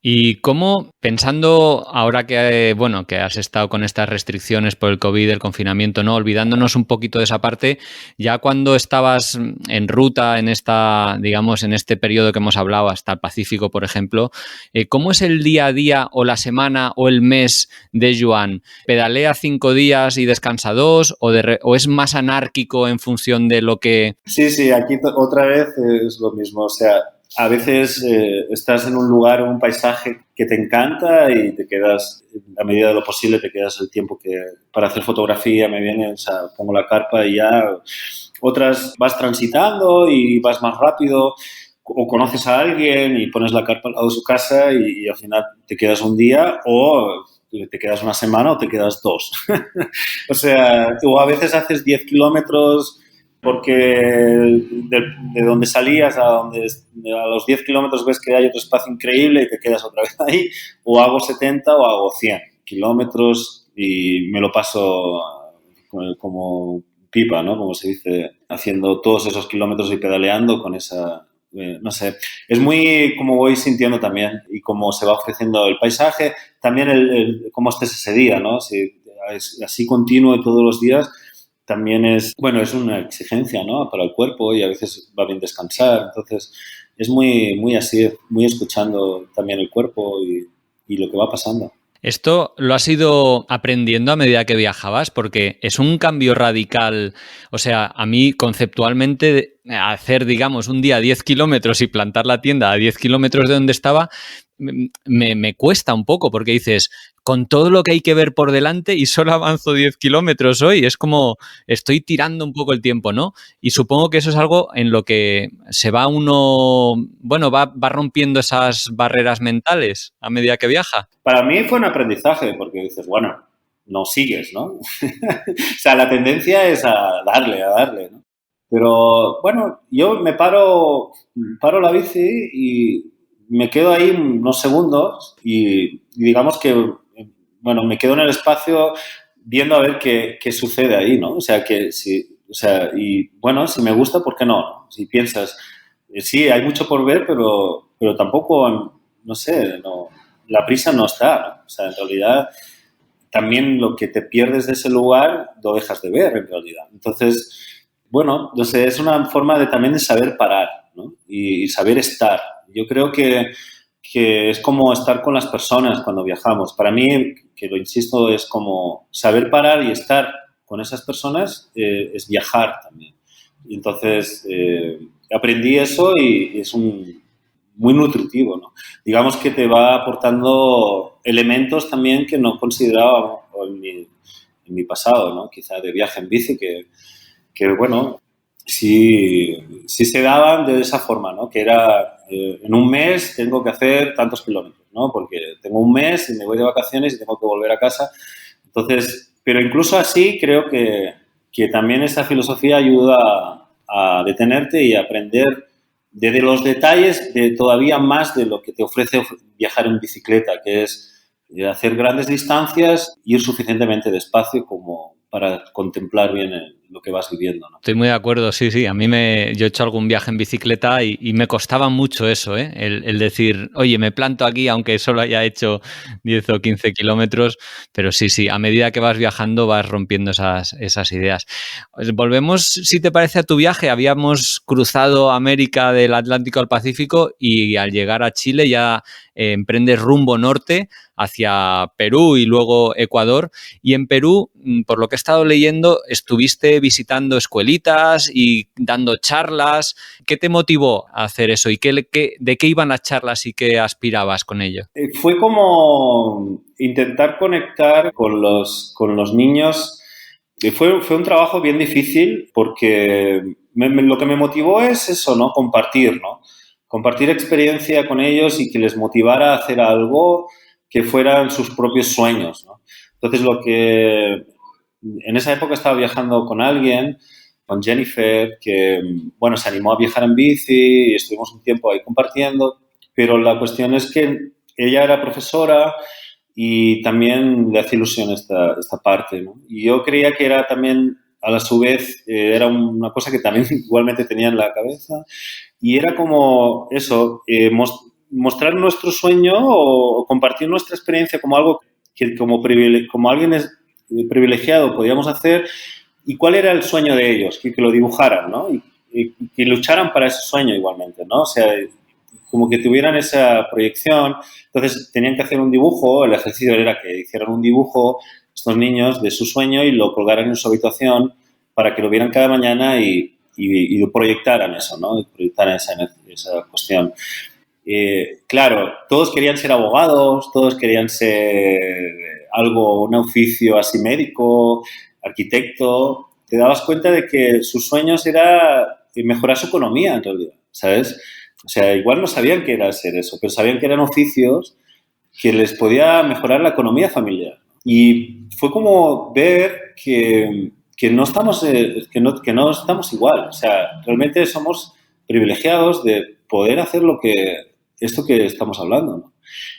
Y cómo, pensando ahora que, bueno, que has estado con estas restricciones por el COVID, el confinamiento, ¿no? Olvidándonos un poquito de esa parte, ya cuando estabas en ruta en esta, digamos, en este periodo que hemos hablado, hasta el Pacífico, por ejemplo, ¿cómo es el día a día o la semana o el mes de Joan? ¿Pedalea 5 días y descansa 2 o es más anárquico en función de lo que... Sí, aquí otra vez es lo mismo. O sea, a veces estás en un lugar, en un paisaje que te encanta y te quedas, a medida de lo posible, te quedas el tiempo que para hacer fotografía me viene, o sea, pongo la carpa y ya. Otras vas transitando y vas más rápido o conoces a alguien y pones la carpa al lado de su casa y al final te quedas un día o te quedas una semana o te quedas 2. O sea, o a veces haces 10 kilómetros porque de donde salías a los 10 kilómetros ves que hay otro espacio increíble y te quedas otra vez ahí, o hago 70 o hago 100 kilómetros y me lo paso como pipa, ¿no? Como se dice, haciendo todos esos kilómetros y pedaleando con esa... no sé, es muy como voy sintiendo también y cómo se va ofreciendo el paisaje, también cómo estés ese día, ¿no? Si es así continuo todos los días, también es, bueno, es una exigencia, ¿no? Para el cuerpo y a veces va bien descansar. Entonces, es muy así, muy escuchando también el cuerpo y lo que va pasando. ¿Esto lo has ido aprendiendo a medida que viajabas? Porque es un cambio radical. O sea, a mí conceptualmente hacer, digamos, un día 10 kilómetros y plantar la tienda a 10 kilómetros de donde estaba, me cuesta un poco porque dices, con todo lo que hay que ver por delante y solo avanzo 10 kilómetros hoy, es como estoy tirando un poco el tiempo, ¿no? Y supongo que eso es algo en lo que se va uno, bueno, va rompiendo esas barreras mentales a medida que viaja. Para mí fue un aprendizaje porque dices, bueno, no sigues, ¿no? O sea, la tendencia es a darle, ¿no? Pero bueno, yo paro la bici y me quedo ahí unos segundos y digamos que, bueno, me quedo en el espacio viendo a ver qué sucede ahí, ¿no? O sea, o sea, y bueno, si me gusta, ¿por qué no? ¿No? Si piensas, sí, hay mucho por ver, pero tampoco, no sé, no, la prisa no está, ¿no? O sea, en realidad también lo que te pierdes de ese lugar lo dejas de ver en realidad. Entonces, bueno, no sé, es una forma también de saber parar, ¿no? Y saber estar. Yo creo que es como estar con las personas cuando viajamos. Para mí, que lo insisto, es como saber parar y estar con esas personas es viajar también. Y entonces aprendí eso y es muy nutritivo, ¿no? Digamos que te va aportando elementos también que no consideraba en mi pasado, ¿no? Quizá de viaje en bici, que bueno, sí se daban de esa forma, ¿no? Que era, en un mes tengo que hacer tantos kilómetros, ¿no? Porque tengo un mes y me voy de vacaciones y tengo que volver a casa. Entonces, pero incluso así creo que también esta filosofía ayuda a detenerte y a aprender desde los detalles de todavía más de lo que te ofrece viajar en bicicleta, que es hacer grandes distancias, ir suficientemente despacio como para contemplar bien lo que vas viviendo, ¿no? Estoy muy de acuerdo, sí, sí. Yo he hecho algún viaje en bicicleta y me costaba mucho eso, ¿eh? El decir, oye, me planto aquí aunque solo haya hecho 10 o 15 kilómetros, pero sí, sí, a medida que vas viajando vas rompiendo esas ideas. Pues volvemos, si te parece, a tu viaje. Habíamos cruzado América del Atlántico al Pacífico y al llegar a Chile ya emprendes rumbo norte hacia Perú y luego Ecuador. Y en Perú, por lo que he estado leyendo, estuviste visitando escuelitas y dando charlas. ¿Qué te motivó a hacer eso y de qué iban las charlas y qué aspirabas con ello? Fue como intentar conectar con los niños. Fue un trabajo bien difícil porque lo que me motivó es eso, ¿no? Compartir, ¿no? Compartir experiencia con ellos y que les motivara a hacer algo que fueran sus propios sueños, ¿no? Entonces, en esa época estaba viajando con alguien, con Jennifer, que, bueno, se animó a viajar en bici y estuvimos un tiempo ahí compartiendo, pero la cuestión es que ella era profesora y también le hace ilusión esta parte, ¿no? Y yo creía que era también, a la su vez, era una cosa que también igualmente tenía en la cabeza y era como eso, mostrar nuestro sueño o compartir nuestra experiencia como algo que como alguien privilegiado podíamos hacer y cuál era el sueño de ellos, que lo dibujaran, ¿no? Y que lucharan para ese sueño igualmente, ¿no? O sea, como que tuvieran esa proyección. Entonces tenían que hacer un dibujo, el ejercicio era que hicieran un dibujo estos niños de su sueño y lo colgaran en su habitación para que lo vieran cada mañana y proyectaran eso, ¿no? Y proyectaran esa cuestión. Claro, todos querían ser abogados, todos querían ser un oficio así médico, arquitecto. Te dabas cuenta de que sus sueños era mejorar su economía en realidad, ¿sabes? O sea, igual no sabían qué era hacer eso, pero sabían que eran oficios que les podía mejorar la economía familiar. Y fue como ver que no estamos, que no estamos igual. O sea, realmente somos privilegiados de poder hacer esto que estamos hablando, ¿no?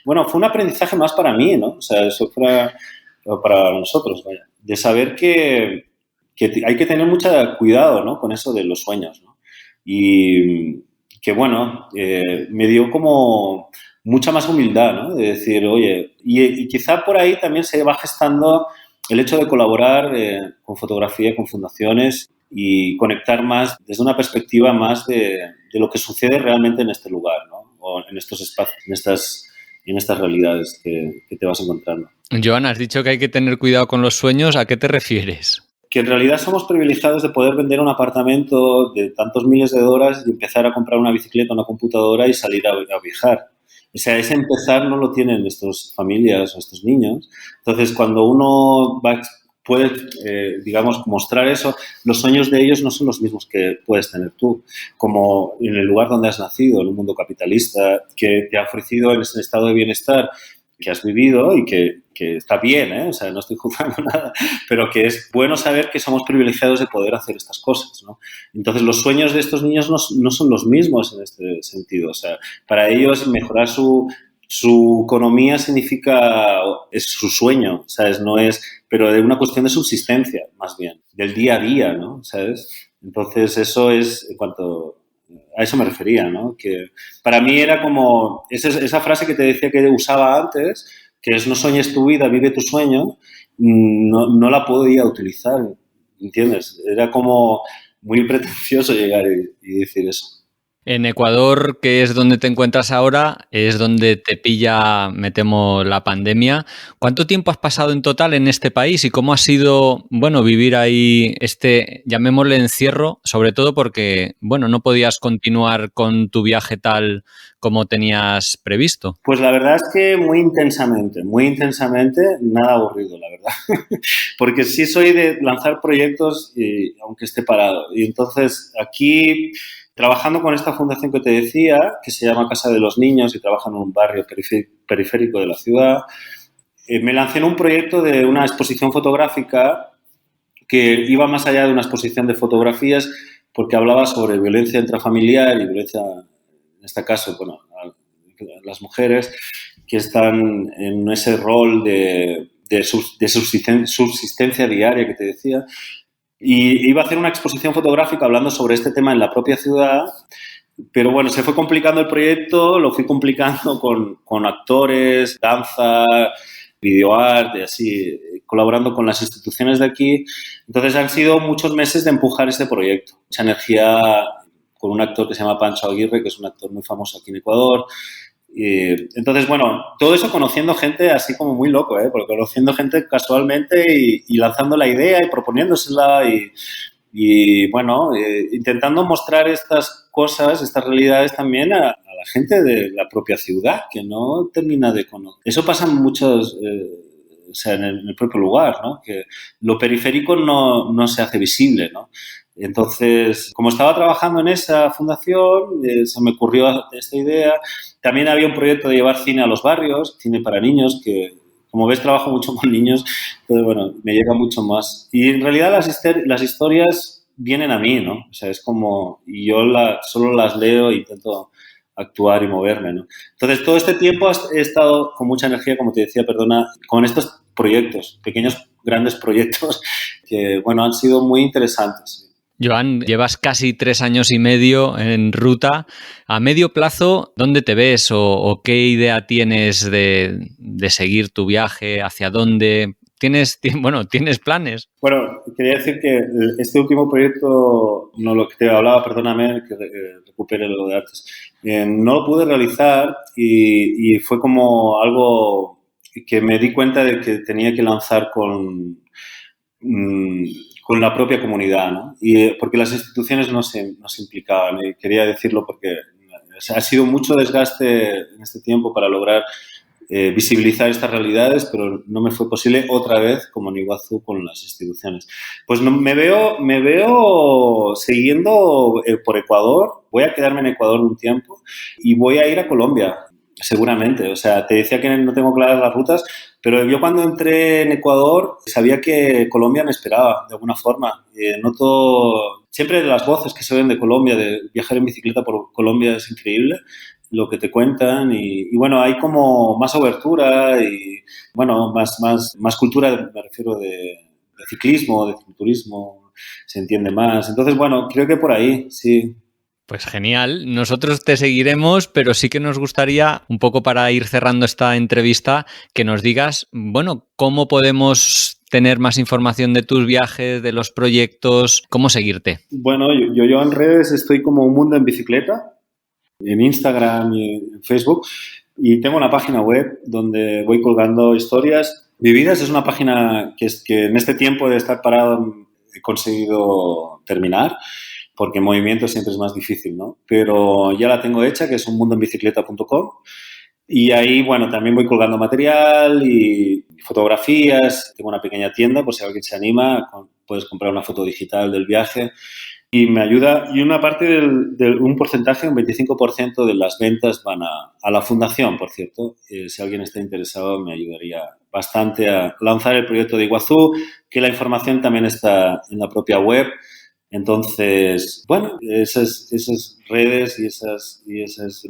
Bueno, fue un aprendizaje más para mí, ¿no? O sea, eso fue para nosotros, vaya, de saber que hay que tener mucho cuidado, ¿no? Con eso de los sueños, ¿no? Y que, bueno, me dio como mucha más humildad, ¿no? De decir, oye, y quizá por ahí también se va gestando el hecho de colaborar con fotografía, con fundaciones y conectar más desde una perspectiva más de lo que sucede realmente en este lugar, ¿no? O en estos espacios, en estas realidades que te vas encontrando. Joan, has dicho que hay que tener cuidado con los sueños. ¿A qué te refieres? Que en realidad somos privilegiados de poder vender un apartamento de tantos miles de dólares y empezar a comprar una bicicleta, una computadora y salir a viajar. O sea, ese empezar no lo tienen estas familias o estos niños. Entonces, cuando uno puede, digamos, mostrar eso, los sueños de ellos no son los mismos que puedes tener tú. Como en el lugar donde has nacido, en un mundo capitalista, que te ha ofrecido ese estado de bienestar que has vivido y que está bien, ¿eh? O sea, no estoy juzgando nada, pero que es bueno saber que somos privilegiados de poder hacer estas cosas, ¿no? Entonces, los sueños de estos niños no son los mismos en este sentido. O sea, para ellos mejorar su economía es su sueño, ¿sabes? No es, pero de una cuestión de subsistencia, más bien, del día a día, ¿no? ¿Sabes? Entonces, eso es en cuanto... A eso me refería, ¿no? Que para mí era como esa frase que te decía que usaba antes, que es no sueñes tu vida, vive tu sueño, no la podía utilizar, ¿entiendes? Era como muy pretencioso llegar y decir eso. En Ecuador, que es donde te encuentras ahora, es donde te pilla, me temo, la pandemia. ¿Cuánto tiempo has pasado en total en este país y cómo ha sido, bueno, vivir ahí llamémosle encierro, sobre todo porque, bueno, no podías continuar con tu viaje tal como tenías previsto? Pues la verdad es que muy intensamente, nada aburrido, la verdad. Porque sí soy de lanzar proyectos aunque esté parado. Y entonces aquí... Trabajando con esta fundación que te decía, que se llama Casa de los Niños y trabaja en un barrio periférico de la ciudad, me lancé en un proyecto de una exposición fotográfica que iba más allá de una exposición de fotografías porque hablaba sobre violencia intrafamiliar y violencia, en este caso, bueno, las mujeres que están en ese rol de subsistencia diaria que te decía. Y iba a hacer una exposición fotográfica hablando sobre este tema en la propia ciudad, pero bueno, se fue complicando el proyecto, lo fui complicando con actores, danza, videoart, y así, colaborando con las instituciones de aquí. Entonces han sido muchos meses de empujar este proyecto, mucha energía con un actor que se llama Pancho Aguirre, que es un actor muy famoso aquí en Ecuador. Entonces, bueno, todo eso conociendo gente así como muy loco, ¿eh? Porque conociendo gente casualmente y lanzando la idea y proponiéndosela y bueno, intentando mostrar estas cosas, estas realidades también a la gente de la propia ciudad, que no termina de conocer. Eso pasa en muchos... o sea, en el propio lugar, ¿no? Que lo periférico no se hace visible, ¿no? Entonces, como estaba trabajando en esa fundación, se me ocurrió esta idea. También había un proyecto de llevar cine a los barrios, cine para niños, que como ves trabajo mucho con niños, entonces bueno, me llega mucho más. Y en realidad las historias vienen a mí, ¿no? O sea, es como, y yo solo las leo e intento actuar y moverme, ¿no? Entonces, todo este tiempo he estado con mucha energía, como te decía, perdona, con estos proyectos, pequeños, grandes proyectos que, bueno, han sido muy interesantes. Joan, llevas casi 3 años y medio en ruta. A medio plazo, ¿dónde te ves o qué idea tienes de seguir tu viaje? ¿Hacia dónde? ¿Tienes planes? Bueno, quería decir que este último proyecto, no lo que te hablaba, perdóname, que recupere lo de antes, no lo pude realizar y fue como algo que me di cuenta de que tenía que lanzar con la propia comunidad, ¿no? Porque las instituciones no se implicaban. Y quería decirlo porque ha sido mucho desgaste en este tiempo para lograr visibilizar estas realidades, pero no me fue posible otra vez, como en Iguazú, con las instituciones. Pues me veo siguiendo por Ecuador. Voy a quedarme en Ecuador un tiempo y voy a ir a Colombia, seguramente. O sea, te decía que no tengo claras las rutas, pero yo cuando entré en Ecuador sabía que Colombia me esperaba, de alguna forma. Noto siempre las voces que se ven de Colombia, de viajar en bicicleta por Colombia es increíble lo que te cuentan y bueno, hay como más abertura y bueno, más cultura, me refiero de ciclismo, de cicloturismo, se entiende más. Entonces, bueno, creo que por ahí, sí. Pues genial, nosotros te seguiremos, pero sí que nos gustaría, un poco para ir cerrando esta entrevista, que nos digas, bueno, cómo podemos tener más información de tus viajes, de los proyectos? ¿Cómo seguirte? Bueno, yo en redes estoy como Un Mundo en Bicicleta, en Instagram y en Facebook, y tengo una página web donde voy colgando historias vividas. Es una página que en este tiempo de estar parado he conseguido terminar, porque en movimiento siempre es más difícil, ¿no? Pero ya la tengo hecha, que es unmundoenbicicleta.com, y ahí, bueno, también voy colgando material y fotografías. Tengo una pequeña tienda, por si alguien se anima, puedes comprar una foto digital del viaje. Y me ayuda, y una parte un porcentaje, un 25% de las ventas van a la fundación, por cierto. Si alguien está interesado, me ayudaría bastante a lanzar el proyecto de Iguazú, que la información también está en la propia web. Entonces, bueno, esas redes y ese es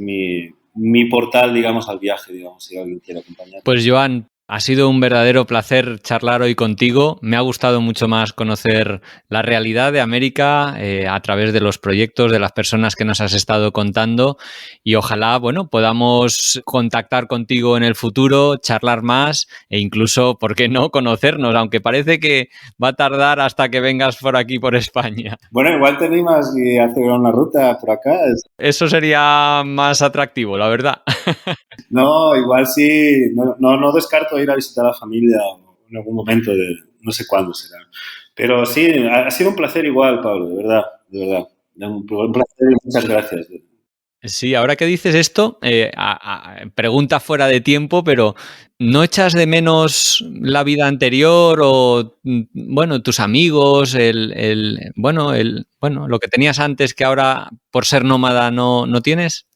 mi portal, digamos, al viaje, digamos, si alguien quiere acompañar. Pues Joan, ha sido un verdadero placer charlar hoy contigo. Me ha gustado mucho más conocer la realidad de América a través de los proyectos, de las personas que nos has estado contando, y ojalá, bueno, podamos contactar contigo en el futuro, charlar más e incluso, ¿por qué no?, conocernos, aunque parece que va a tardar hasta que vengas por aquí, por España. Bueno, igual te animas y hacer una ruta por acá. Eso sería más atractivo, la verdad. No, igual sí, no descarto ir a visitar a la familia en algún momento, no sé cuándo será. Pero sí, ha sido un placer igual, Pablo, de verdad, de verdad. Un placer y muchas gracias. Sí, ahora que dices esto, pregunta fuera de tiempo, pero ¿no echas de menos la vida anterior o, bueno, tus amigos, lo que tenías antes que ahora por ser nómada no tienes?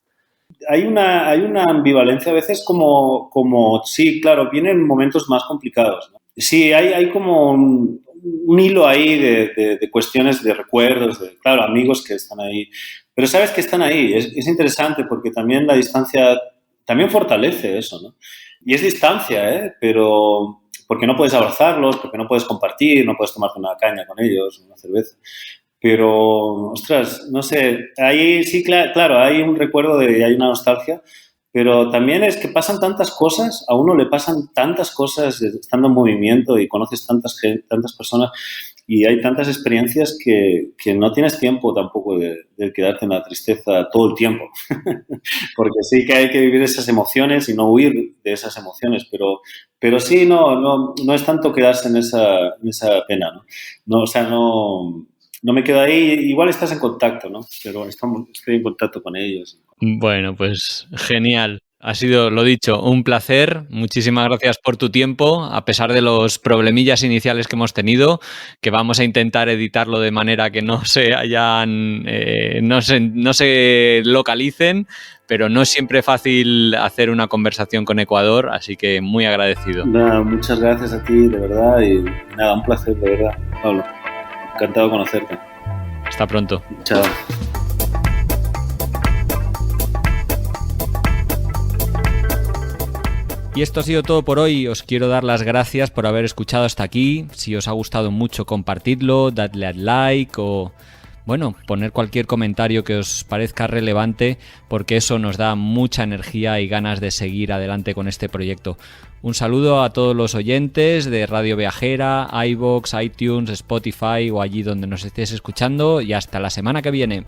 Hay una ambivalencia a veces como sí, claro, vienen momentos más complicados, ¿no? Sí, hay como un hilo ahí de cuestiones de recuerdos, claro, amigos que están ahí, pero sabes que están ahí. Es interesante porque también la distancia también fortalece eso, ¿no? Y es distancia, ¿eh? Pero porque no puedes abrazarlos, porque no puedes compartir, no puedes tomarte una caña con ellos, una cerveza. Pero, ostras, no sé, ahí sí, claro, hay un recuerdo hay una nostalgia, pero también es que pasan tantas cosas, a uno le pasan tantas cosas estando en movimiento y conoces tantas personas y hay tantas experiencias que no tienes tiempo tampoco de quedarte en la tristeza todo el tiempo. Porque sí que hay que vivir esas emociones y no huir de esas emociones, pero sí, no es tanto quedarse en esa pena, ¿no? No, o sea, no me quedo ahí. Igual estás en contacto, ¿no? Pero estoy en contacto con ellos. Bueno, pues genial. Ha sido, lo dicho, un placer. Muchísimas gracias por tu tiempo, a pesar de los problemillas iniciales que hemos tenido, que vamos a intentar editarlo de manera que no se no se localicen, pero no es siempre fácil hacer una conversación con Ecuador, así que muy agradecido. Nada, muchas gracias a ti, de verdad, y nada, un placer, de verdad, Pablo. Encantado de conocerte. Hasta pronto. Chao. Y esto ha sido todo por hoy. Os quiero dar las gracias por haber escuchado hasta aquí. Si os ha gustado mucho, compartidlo, dadle al like o, bueno, poner cualquier comentario que os parezca relevante, porque eso nos da mucha energía y ganas de seguir adelante con este proyecto. Un saludo a todos los oyentes de Radio Viajera, iVoox, iTunes, Spotify o allí donde nos estéis escuchando, y hasta la semana que viene.